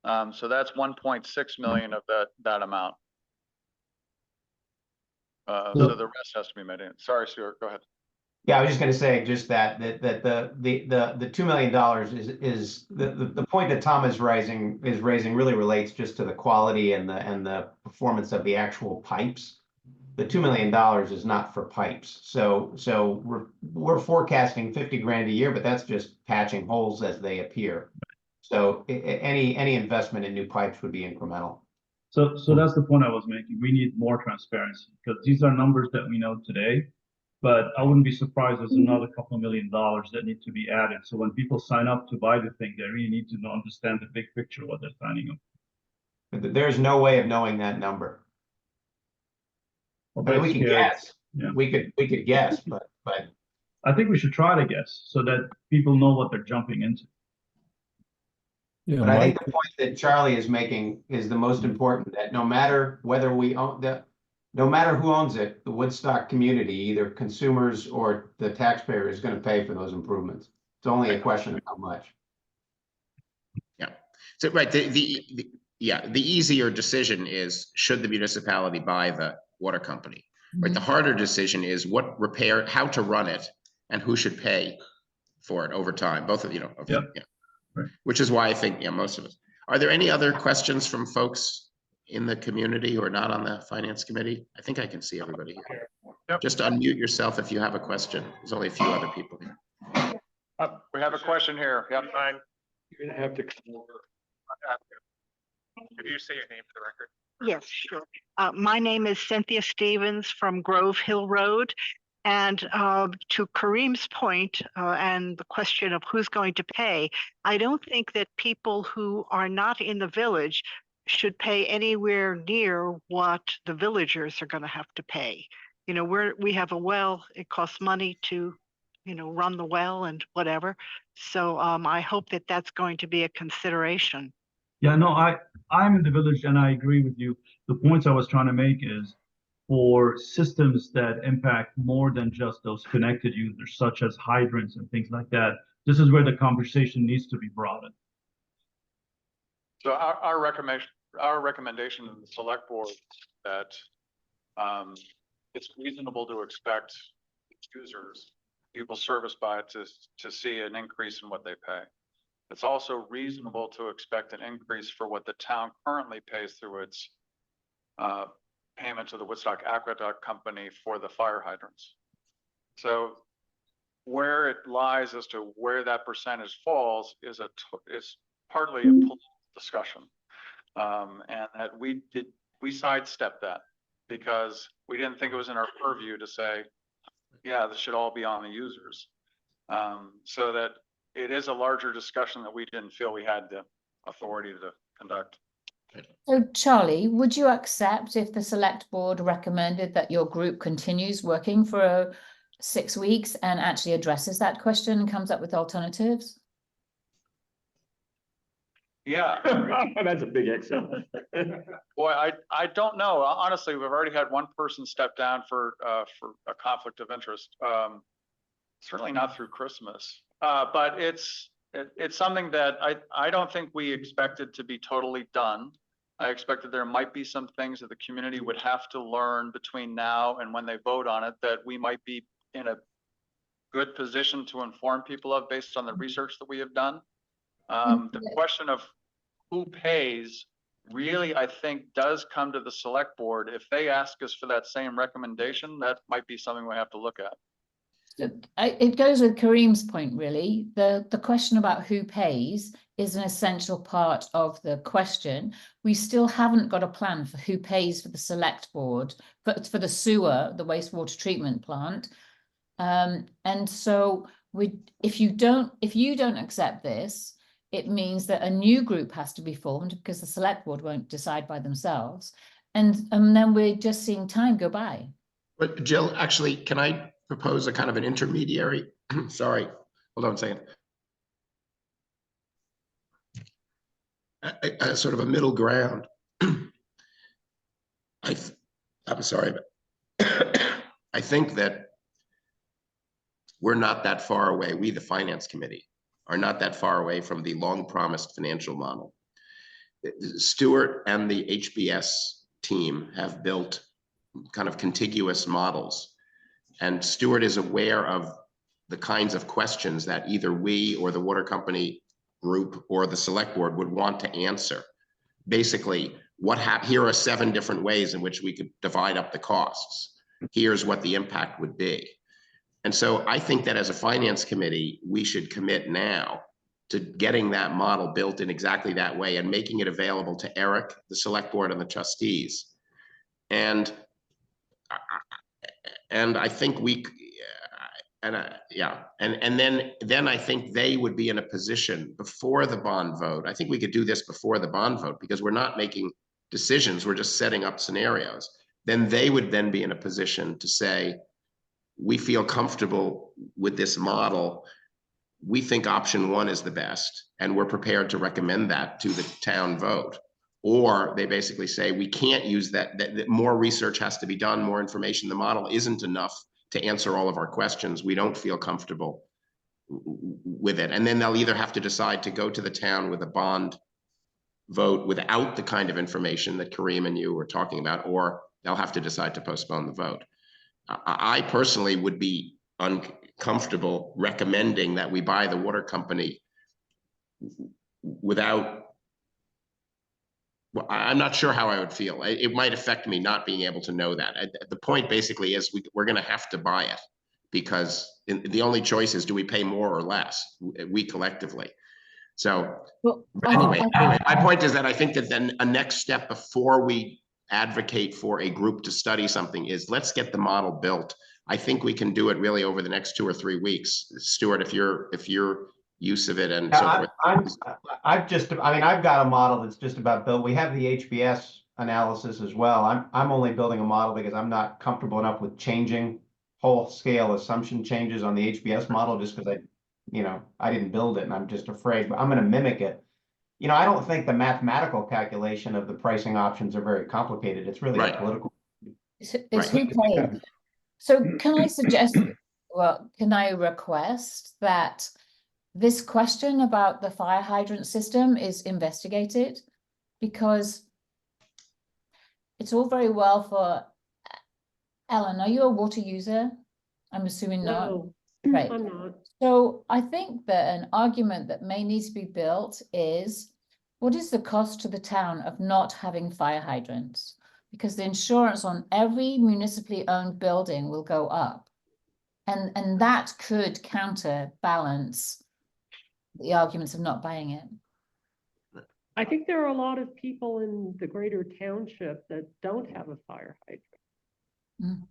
So that's 1.6 million of that amount. So the rest has to be made in. Sorry, Stuart, go ahead. Yeah, I was just going to say just that the $2 million is the point that Tom is raising really relates just to the quality and the performance of the actual pipes. The $2 million is not for pipes. So we're forecasting 50 grand a year, but that's just patching holes as they appear. So any investment in new pipes would be incremental. So that's the point I was making. We need more transparency because these are numbers that we know today, but I wouldn't be surprised there's another couple of $1 million that need to be added. So when people sign up to buy the thing, they really need to understand the big picture of what they're signing up. But there's no way of knowing that number. Well, I mean, we could guess. Yeah. We could guess, but I think we should try to guess so that people know what they're jumping into. Yeah, I think the point that Charlie is making is the most important, that no matter whether we own no matter who owns it, the Woodstock community, either consumers or the taxpayer, is going to pay for those improvements. It's only a question of how much. Yeah. So right, the easier decision is, should the municipality buy the water company? Right. The harder decision is what repair, how to run it, and who should pay for it over time. Both of Right. Which is why I think most of us. Are there any other questions from folks in the community or not on the finance committee? I think I can see everybody here. Yep. Just unmute yourself if you have a question. There's only a few other people here. We have a question here. Yep. You're gonna have to come over. Could you say your name for the record? Yes, sure. My name is Cynthia Stevens from Grove Hill Road. And to Kareem's point and the question of who's going to pay, I don't think that people who are not in the village should pay anywhere near what the villagers are going to have to pay. You know, we have a well, it costs money to, you know, run the well and whatever. So I hope that that's going to be a consideration. Yeah, no, I'm in the village and I agree with you. The points I was trying to make is for systems that impact more than just those connected users, such as hydrants and things like that. This is where the conversation needs to be broadened. So our recommendation in the select board that it's reasonable to expect users, people serviced by it to see an increase in what they pay. It's also reasonable to expect an increase for what the town currently pays through its payment to the Woodstock Aqueduct Company for the fire hydrants. So where it lies as to where that percentage falls is partly a political discussion. And that we sidestepped that because we didn't think it was in our purview to say, yeah, this should all be on the users. So that it is a larger discussion that we didn't feel we had the authority to conduct. So Charlie, would you accept if the select board recommended that your group continues working for 6 weeks and actually addresses that question and comes up with alternatives? Yeah. That's a big excel. Boy, I don't know. Honestly, we've already had one person step down for a conflict of interest. Certainly not through Christmas. But it's something that I don't think we expected to be totally done. I expected there might be some things that the community would have to learn between now and when they vote on it that we might be in a good position to inform people of based on the research that we have done. The question of who pays really, I think, does come to the select board. If they ask us for that same recommendation, that might be something we have to look at. It goes with Kareem's point, really. The question about who pays is an essential part of the question. We still haven't got a plan for who pays for the select board, for the sewer, the wastewater treatment plant. And so if you don't accept this, it means that a new group has to be formed because the select board won't decide by themselves. And then we're just seeing time go by. But Jill, actually, can I propose a kind of an intermediary? Sorry, hold on a second. A sort of a middle ground. I'm sorry, but I think that we're not that far away. We, the Finance Committee, are not that far away from the long promised financial model. Stuart and the HBS team have built kind of contiguous models, and Stuart is aware of the kinds of questions that either we or the water company group or the select board would want to answer. Basically, here are 7 different ways in which we could divide up the costs. Here's what the impact would be. And so I think that as a finance committee, we should commit now to getting that model built in exactly that way and making it available to Eric, the select board, and the trustees. And I think then I think they would be in a position before the bond vote. I think we could do this before the bond vote because we're not making decisions, we're just setting up scenarios. Then they would then be in a position to say, we feel comfortable with this model. We think option 1 is the best, and we're prepared to recommend that to the town vote. Or they basically say, we can't use that more research has to be done, more information. The model isn't enough to answer all of our questions. We don't feel comfortable with it. And then they'll either have to decide to go to the town with a bond vote without the kind of information that Kareem and you were talking about, or they'll have to decide to postpone the vote. I personally would be uncomfortable recommending that we buy the water company without, well, I'm not sure how I would feel. It might affect me not being able to know that. The point basically is we're going to have to buy it because the only choice is, do we pay more or less, we collectively. So anyway, my point is that I think that then a next step before we advocate for a group to study something is let's get the model built. I think we can do it really over the next 2 or 3 weeks. Stuart, if your use of it and so forth. I've got a model that's just about built. We have the HBS analysis as well. I'm only building a model because I'm not comfortable enough with changing whole scale assumption changes on the HBS model just because I didn't build it and I'm just afraid, but I'm going to mimic it. I don't think the mathematical calculation of the pricing options are very complicated. It's really a political. It's who pays. So can I suggest, can I request that this question about the fire hydrant system is investigated? Because it's all very well for Ellen, are you a water user? I'm assuming not. No, Right. I'm not. So I think that an argument that may need to be built is, what is the cost to the town of not having fire hydrants? Because the insurance on every municipally owned building will go up. And that could counterbalance the arguments of not buying it. I think there are a lot of people in the greater township that don't have a fire hydrant.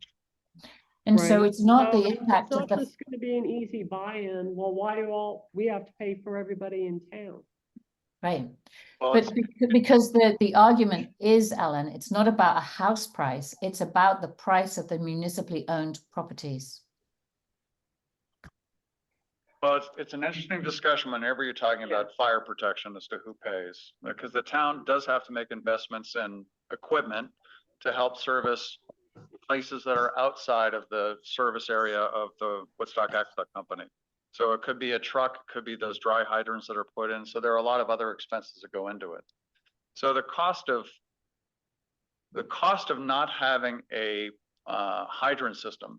And so Right. it's not So the impact It's of not the, just gonna be an easy buy-in. Well, why do we have to pay for everybody in town? right. Well, But because the argument is, Ellen, it's not about a house price, it's about the price of the municipally owned properties. Well, it's an interesting discussion whenever you're talking about fire protection as to who pays, because the town does have to make investments in equipment to help service places that are outside of the service area of the Woodstock Aqueduct Company. So it could be a truck, it could be those dry hydrants that are put in. So there are a lot of other expenses that go into it. So the cost of not having a hydrant system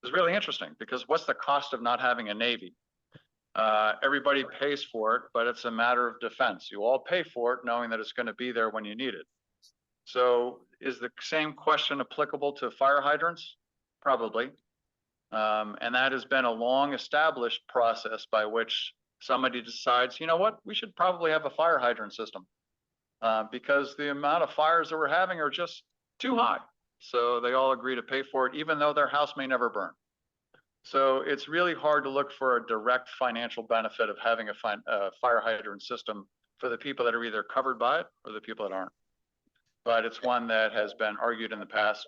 is really interesting, because what's the cost of not having a Navy? Everybody pays for it, but it's a matter of defense. You all pay for it knowing that it's going to be there when you need it. So is the same question applicable to fire hydrants? Probably. And that has been a long established process by which somebody decides, you know what, we should probably have a fire hydrant system, because the amount of fires that we're having are just too high. So they all agree to pay for it, even though their house may never burn. So it's really hard to look for a direct financial benefit of having a fire hydrant system for the people that are either covered by it or the people that aren't. But it's one that has been argued in the past.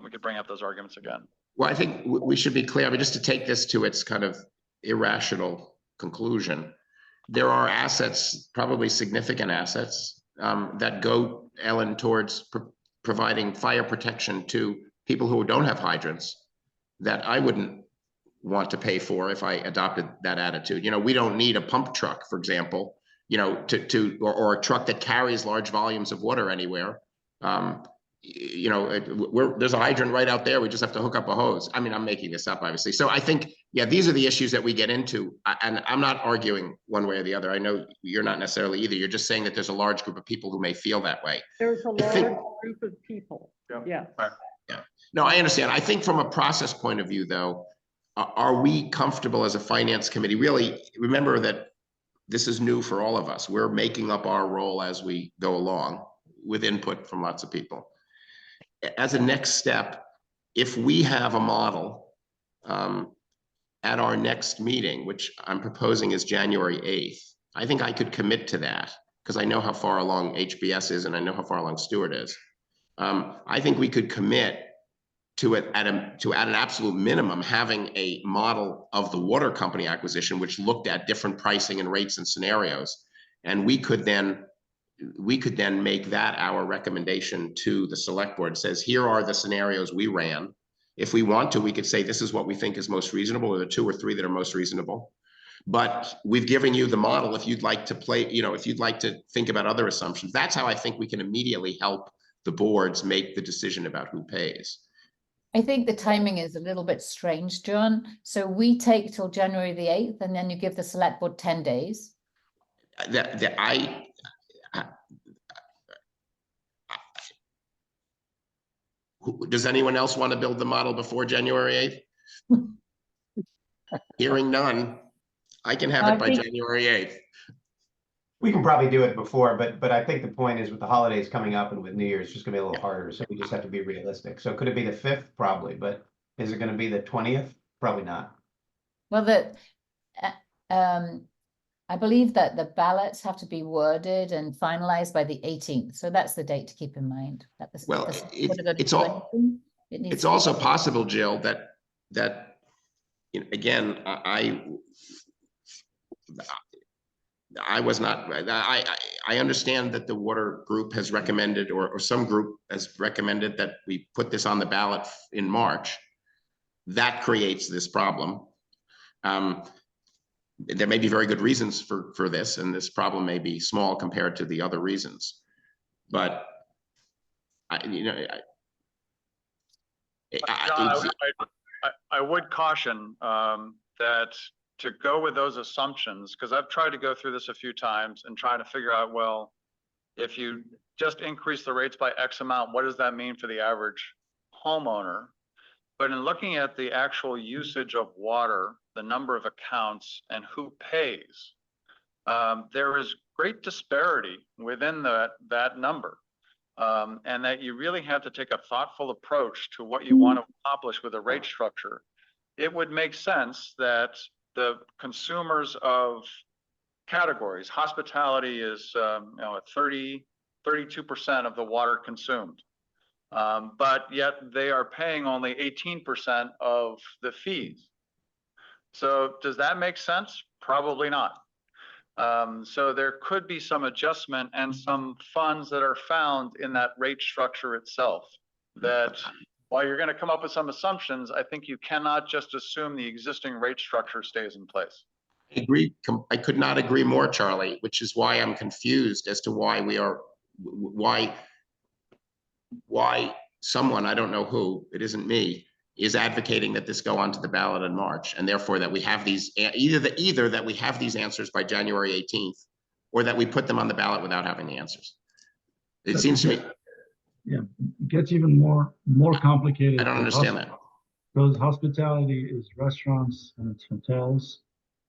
We could bring up those arguments again. Well, I think we should be clear, but just to take this to its kind of irrational conclusion, there are assets, probably significant assets, that go, Ellen, towards providing fire protection to people who don't have hydrants that I wouldn't want to pay for if I adopted that attitude. You know, we don't need a pump truck, for example, you know, or a truck that carries large volumes of water anywhere. You know, there's a hydrant right out there. We just have to hook up a hose. I mean, I'm making this up, obviously. So I think, yeah, these are the issues that we get into. And I'm not arguing one way or the other. I know you're not necessarily either. You're just saying that there's a large group of people who may feel that way. There's a large group of people. Yeah. Right. Yeah. No, I understand. I think from a process point of view, though, are we comfortable as a finance committee? Really, remember that this is new for all of us. We're making up our role as we go along with input from lots of people. As a next step, if we have a model at our next meeting, which I'm proposing is January 8th, I think I could commit to that because I know how far along HBS is and I know how far along Stewart is. I think we could commit to it at an absolute minimum, having a model of the water company acquisition, which looked at different pricing and rates and scenarios. And we could then make that our recommendation to the select board. It says, here are the scenarios we ran. If we want to, we could say, this is what we think is most reasonable, or the 2 or 3 that are most reasonable. But we've given you the model if you'd like to play, you know, if you'd like to think about other assumptions. That's how I think we can immediately help the boards make the decision about who pays. I think the timing is a little bit strange, John. So we take till January the 8th and then you give the select board 10 days. Does anyone else want to build the model before January 8th? Hearing none, I can have it by January 8th. We can probably do it before, but I think the point is with the holidays coming up and with New Year's, it's just gonna be a little harder. So we just have to be realistic. So could it be the 5th? Probably, but is it gonna be the 20th? Probably not. Well, I believe that the ballots have to be worded and finalized by the 18th. So that's the date to keep in mind. Well, it's also possible, Jill, that you know, again, I was not, I understand that the water group has recommended, or some group has recommended that we put this on the ballot in March. That creates this problem. There may be very good reasons for this, and this problem may be small compared to the other reasons. But John, I would caution that to go with those assumptions, because I've tried to go through this a few times and try to figure out, well, if you just increase the rates by X amount, what does that mean for the average homeowner? But in looking at the actual usage of water, the number of accounts and who pays, there is great disparity within that number. And that you really have to take a thoughtful approach to what you want to accomplish with a rate structure. It would make sense that the consumers of categories, hospitality is at 32% of the water consumed. But yet they are paying only 18% of the fees. So does that make sense? Probably not. So there could be some adjustment and some funds that are found in that rate structure itself, that while you're going to come up with some assumptions, I think you cannot just assume the existing rate structure stays in place. I agree. I could not agree more, Charlie, which is why I'm confused as to why someone, I don't know who, it isn't me, is advocating that this go onto the ballot in March, and therefore that we have these, either that we have these answers by January 18th, or that we put them on the ballot without having the answers. It seems to me. Yeah, it gets even more complicated. I don't understand that. Because hospitality is restaurants and it's hotels.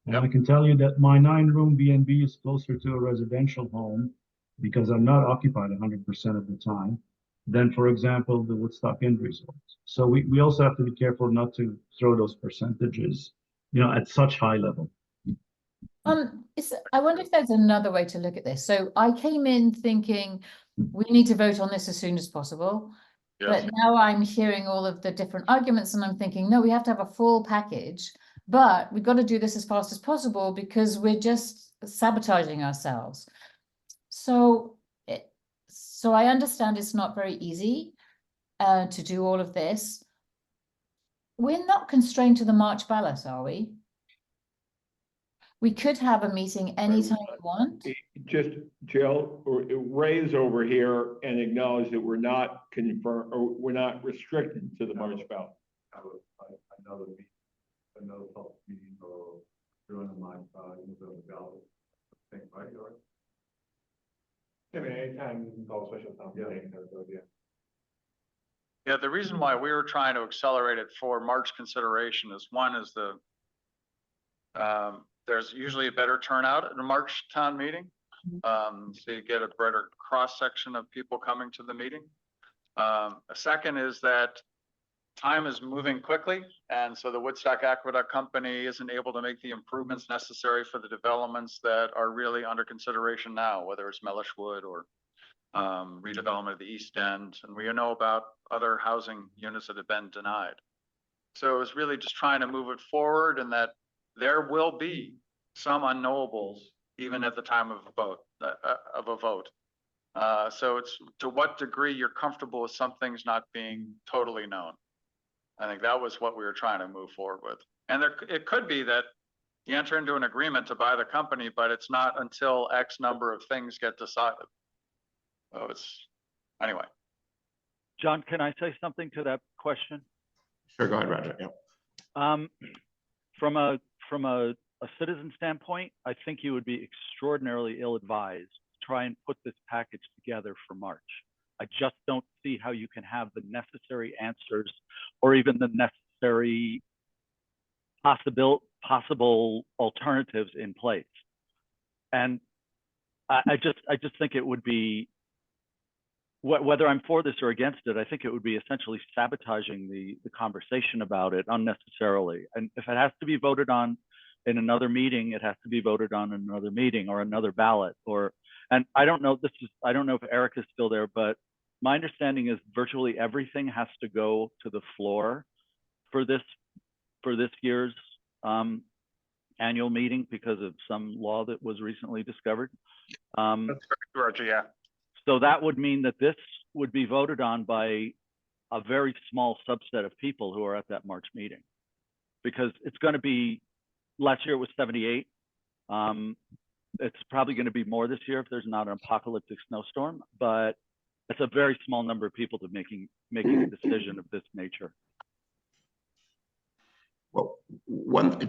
And Yep. I can tell you that my 9-room B&B is closer to a residential home because I'm not occupied 100% of the time than, for example, the Woodstock Inn Resort. So we also have to be careful not to throw those percentages, at such high level. I wonder if there's another way to look at this. So I came in thinking we need to vote on this as soon as possible. Yes. But now I'm hearing all of the different arguments and I'm thinking, no, we have to have a full package, but we've got to do this as fast as possible because we're just sabotaging ourselves. So I understand it's not very easy to do all of this. We're not constrained to the March ballot, are we? We could have a meeting anytime we want. Just, Jill, Ray's over here and acknowledge that we're not confirmed, or we're not restricted to the March ballot. Another public meeting or during the ballot. Right, George? I mean, anytime you can call special town meeting, Yeah, the reason why we were trying to accelerate it for March consideration is one is there's usually a better turnout at a March town meeting. So you get a broader cross section of people coming to the meeting. A second is that time is moving quickly. And so the Woodstock Aqueduct Company isn't able to make the improvements necessary for the developments that are really under consideration now, whether it's Mellish Wood or redevelopment of the East End. And we know about other housing units that have been denied. So it was really just trying to move it forward, and that there will be some unknowables even at the time of a vote. So it's to what degree you're comfortable with some things not being totally known. I think that was what we were trying to move forward with. And it could be that you enter into an agreement to buy the company, but it's not until X number of things get decided. So it's, anyway. John, can I say something to that question? Sure, go ahead, Roger. Yeah. From a citizen standpoint, I think you would be extraordinarily ill-advised to try and put this package together for March. I just don't see how you can have the necessary answers or even the necessary possible alternatives in place. And I just think it would be, whether I'm for this or against it, I think it would be essentially sabotaging the conversation about it unnecessarily. And if it has to be voted on in another meeting, it has to be voted on in another meeting or another ballot. And I don't know, I don't know if Eric is still there, but my understanding is virtually everything has to go to the floor for this year's annual meeting because of some law that was recently discovered. That's correct, Roger, yeah. So that would mean that this would be voted on by a very small subset of people who are at that March meeting, because it's going to be, last year it was 78. It's probably going to be more this year if there's not an apocalyptic snowstorm, but it's a very small number of people to making a decision of this nature.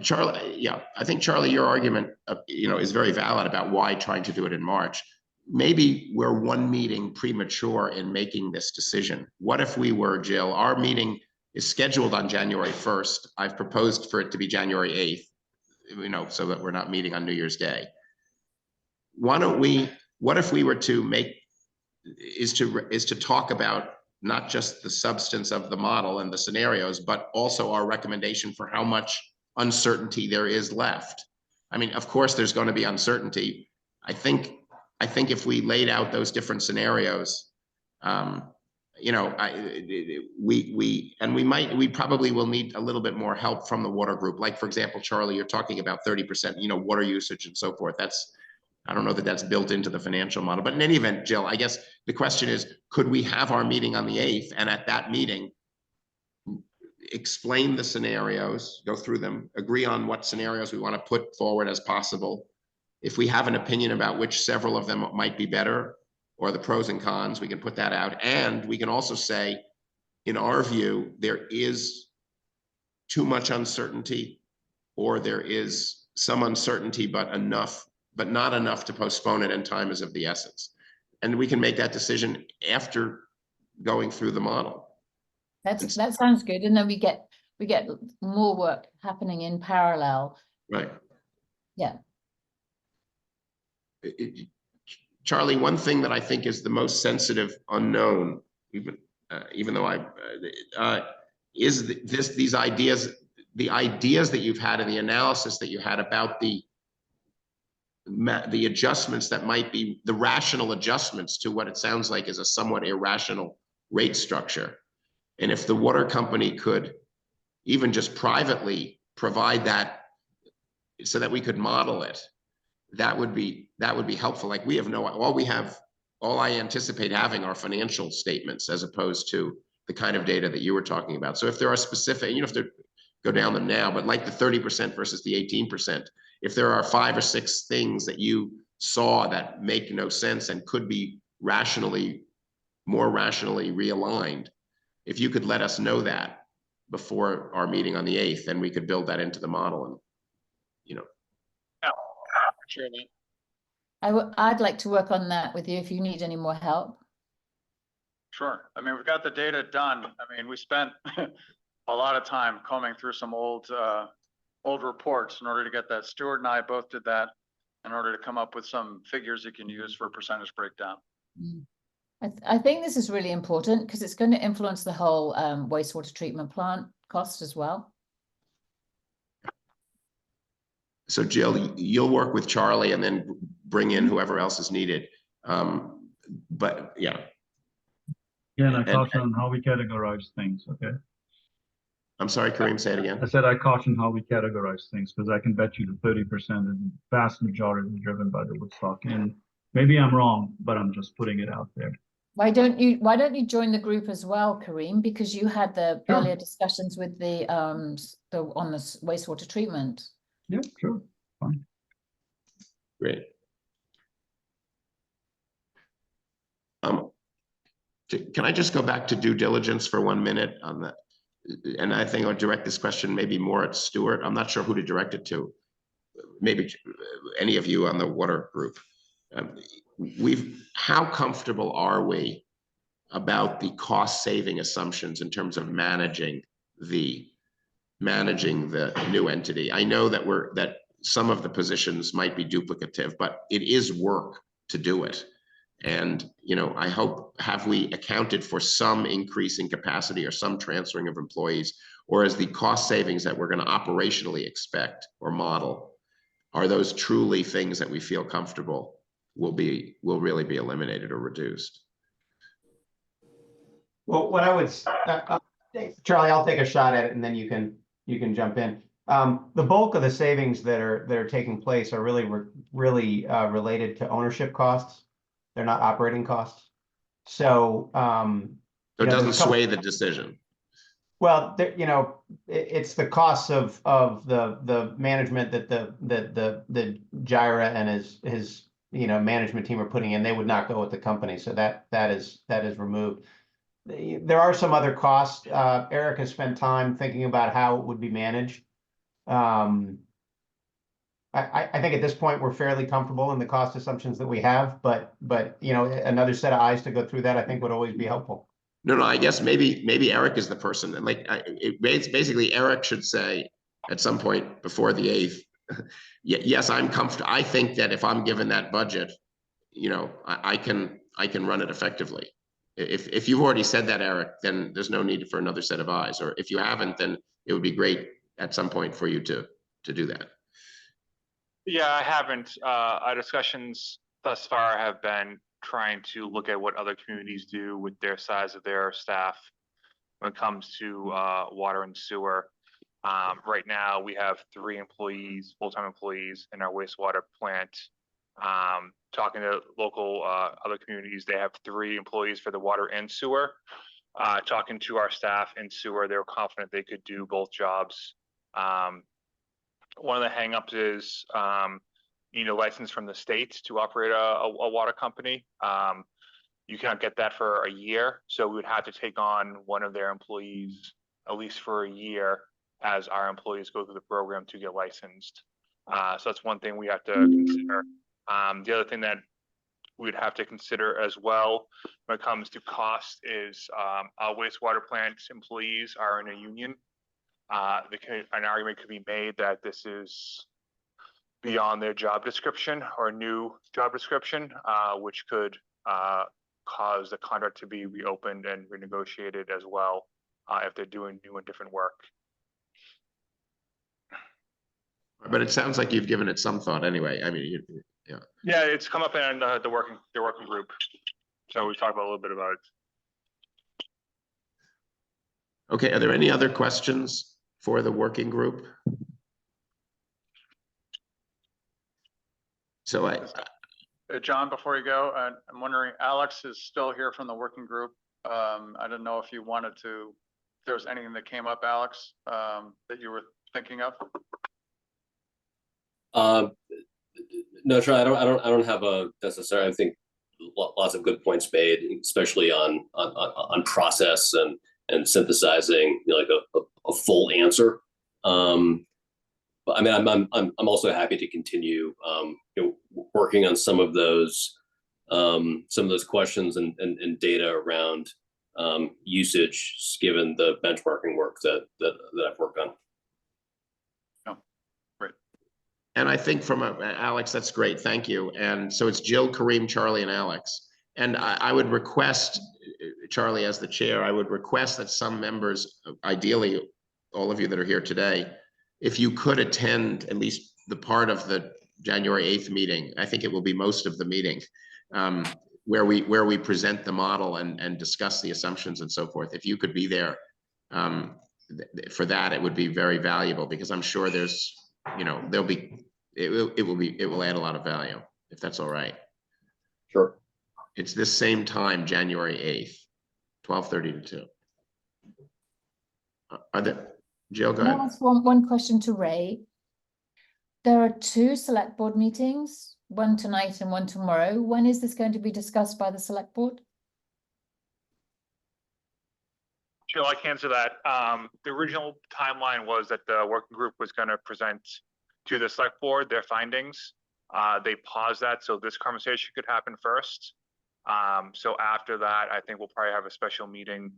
Charlie, yeah, I think Charlie, your argument, is very valid about why trying to do it in March. Maybe we're one meeting premature in making this decision. What if we were, Jill, our meeting is scheduled on January 1st. I've proposed for it to be January 8th, so that we're not meeting on New Year's Day. What if we were to to talk about not just the substance of the model and the scenarios, but also our recommendation for how much uncertainty there is left. I mean, of course, there's going to be uncertainty. I think if we laid out those different scenarios, we probably will need a little bit more help from the water group. Like, for example, Charlie, you're talking about 30%, water usage and so forth. I don't know that that's built into the financial model, but in any event, Jill, I guess the question is, could we have our meeting on the 8th, and at that meeting, explain the scenarios, go through them, agree on what scenarios we want to put forward as possible. If we have an opinion about which several of them might be better, or the pros and cons, we can put that out. And we can also say, in our view, there is too much uncertainty, or there is some uncertainty, but not enough to postpone it, and time is of the essence. And we can make that decision after going through the model. That sounds good. And then we get more work happening in parallel. Right. Yeah. Charlie, one thing that I think is the most sensitive unknown, even though is these ideas, the ideas that you've had and the analysis that you had about the adjustments that might be the rational adjustments to what it sounds like is a somewhat irrational rate structure. And if the water company could even just privately provide that so that we could model it, that would be helpful. Like, we have all I anticipate having are financial statements as opposed to the kind of data that you were talking about. So if there are specific, you don't have to go down them now, but like the 30% versus the 18%, if there are 5 or 6 things that you saw that make no sense and could be more rationally realigned, if you could let us know that before our meeting on the 8th, then we could build that into the model. And Yeah, sure. I'd like to work on that with you if you need any more help. Sure. I mean, we've got the data done. I mean, we spent a lot of time combing through some old reports in order to get that. Stuart and I both did that in order to come up with some figures you can use for percentage breakdown. I think this is really important because it's going to influence the whole wastewater treatment plant cost as well. So Jill, you'll work with Charlie and then bring in whoever else is needed. But yeah. Yeah, and I caution on how we categorize things, okay? I'm sorry, Kareem, say it again. I said I caution how we categorize things, because I can bet you the 30% is the vast majority is driven by the Woodstock. And maybe I'm wrong, but I'm just putting it out there. Why don't you join the group as well, Kareem? Because you had the earlier discussions with the on the wastewater treatment. Yeah, sure, fine. Great. Can I just go back to due diligence for 1 minute on that? And I think I'll direct this question maybe more at Stuart. I'm not sure who to direct it to. Maybe any of you on the water group. How comfortable are we about the cost saving assumptions in terms of managing the new entity? I know that some of the positions might be duplicative, but it is work to do it. And, I hope, have we accounted for some increase in capacity or some transferring of employees, or is the cost savings that we're going to operationally expect or model, are those truly things that we feel comfortable will really be eliminated or reduced? Well, what I would, Charlie, I'll take a shot at it and then you can jump in. The bulk of the savings that are taking place are really related to ownership costs. They're not operating costs. So, it doesn't sway the decision. Well, it's the costs of the management that the Gyra and his management team are putting in. They would not go with the company, so that is removed. There are some other costs. Eric has spent time thinking about how it would be managed. I think at this point, we're fairly comfortable in the cost assumptions that we have, but, you know, another set of eyes to go through that, I think would always be helpful. No, I guess maybe Eric is the person, and like, it's basically Eric should say at some point before the 8th, yes, I'm comfortable. I think that if I'm given that budget, you know, I can run it effectively. If you've already said that, Eric, then there's no need for another set of eyes, or if you haven't, then it would be great at some point for you to do that. Yeah, I haven't. Our discussions thus far have been trying to look at what other communities do with their size of their staff when it comes to water and sewer. Right now, we have 3 employees, full-time employees in our wastewater plant. Talking to local other communities, they have 3 employees for the water and sewer. Talking to our staff in sewer, they were confident they could do both jobs. One of the hangups is you need a license from the state to operate a water company. You cannot get that for a year, so we would have to take on one of their employees at least for a year as our employees go through the program to get licensed. So that's one thing we have to consider. The other thing that we'd have to consider as well when it comes to cost is our wastewater plant employees are in a union. An argument could be made that this is beyond their job description or a new job description, which could cause the contract to be reopened and renegotiated as well if they're doing new and different work. But it sounds like you've given it some thought anyway. I mean, yeah. Yeah, it's come up in the working group, so we talked a little bit about it. Okay, are there any other questions for the working group? So John, before you go, I'm wondering, Alex is still here from the working group. I don't know if you wanted to, if there was anything that came up, Alex, that you were thinking of? No, Charlie, I don't have a necessary. I think lots of good points made, especially on process and synthesizing, you know, like a full answer. But I mean, I'm also happy to continue, you know, working on some of those questions and data around usage, given the benchmarking work that I've worked on. And I think from Alex, that's great. Thank you. And so it's Jill, Kareem, Charlie, and Alex. And I would request, Charlie, as the chair, I would request that some members, ideally all of you that are here today, if you could attend at least the part of the January 8th meeting, I think it will be most of the meeting, where we present the model and discuss the assumptions and so forth. If you could be there for that, it would be very valuable, because I'm sure there's, you know, it will add a lot of value, if that's all right. Sure. It's this same time, January 8th, 12:30 to 2. Are there, Jill, go ahead. Can I ask one question to Ray? There are 2 select board meetings, one tonight and one tomorrow. When is this going to be discussed by the select board? Jill, I can answer that. The original timeline was that the working group was going to present to the select board their findings. They paused that, so this conversation could happen first. So after that, I think we'll probably have a special meeting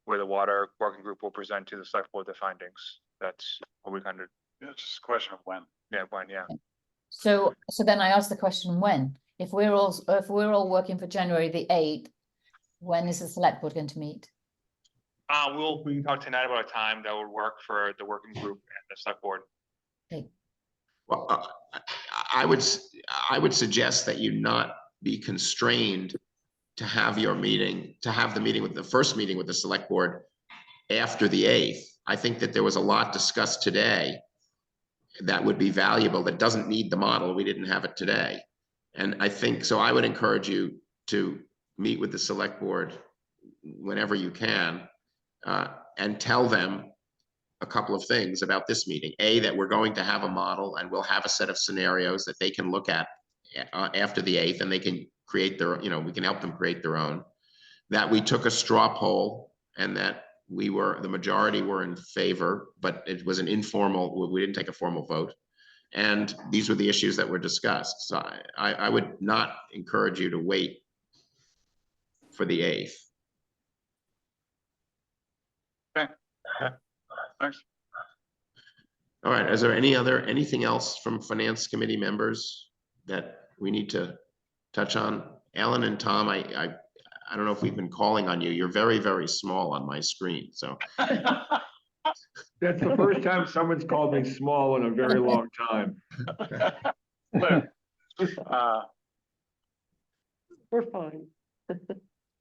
where the water working group will present to the select board their findings. That's what we kind of. Yeah, it's just a question of when. Yeah, when, yeah. So then I ask the question, when? If we're all working for January the 8th, when is the select board going to meet? We can talk tonight about a time that would work for the working group and the select board. Okay. Well, I would suggest that you not be constrained to have the meeting with the first meeting with the select board after the 8th. I think that there was a lot discussed today that would be valuable, that doesn't need the model. We didn't have it today. And I think, so I would encourage you to meet with the select board whenever you can, and tell them a couple of things about this meeting. A, that we're going to have a model and we'll have a set of scenarios that they can look at after the 8th, and they can create their, you know, we can help them create their own. That we took a straw poll, and that the majority were in favor, but it was an informal, we didn't take a formal vote. And these were the issues that were discussed. So I would not encourage you to wait for the 8th. Thanks. All right, is there anything else from Finance Committee members that we need to touch on? Alan and Tom, I don't know if we've been calling on you. You're very, very small on my screen, so. That's the first time someone's called me small in a very long time. We're fine.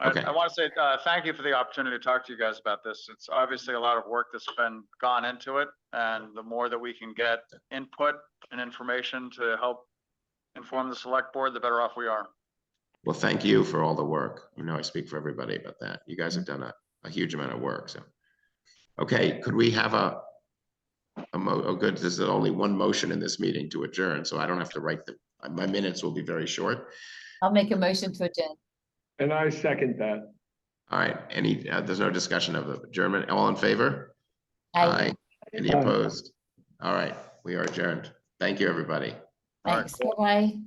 Okay. I want to say thank you for the opportunity to talk to you guys about this. It's obviously a lot of work that's been gone into it, and the more that we can get input and information to help inform the select board, the better off we are. Well, thank you for all the work. You know, I speak for everybody about that. You guys have done a huge amount of work, so. Okay, could we have good, there's only one motion in this meeting to adjourn, so I don't have to write my minutes will be very short. I'll make a motion to adjourn. And I second that. All right, there's no discussion of the adjournment. All in favor? Aye. Any opposed? All right, we are adjourned. Thank you, everybody. Thanks. Bye-bye.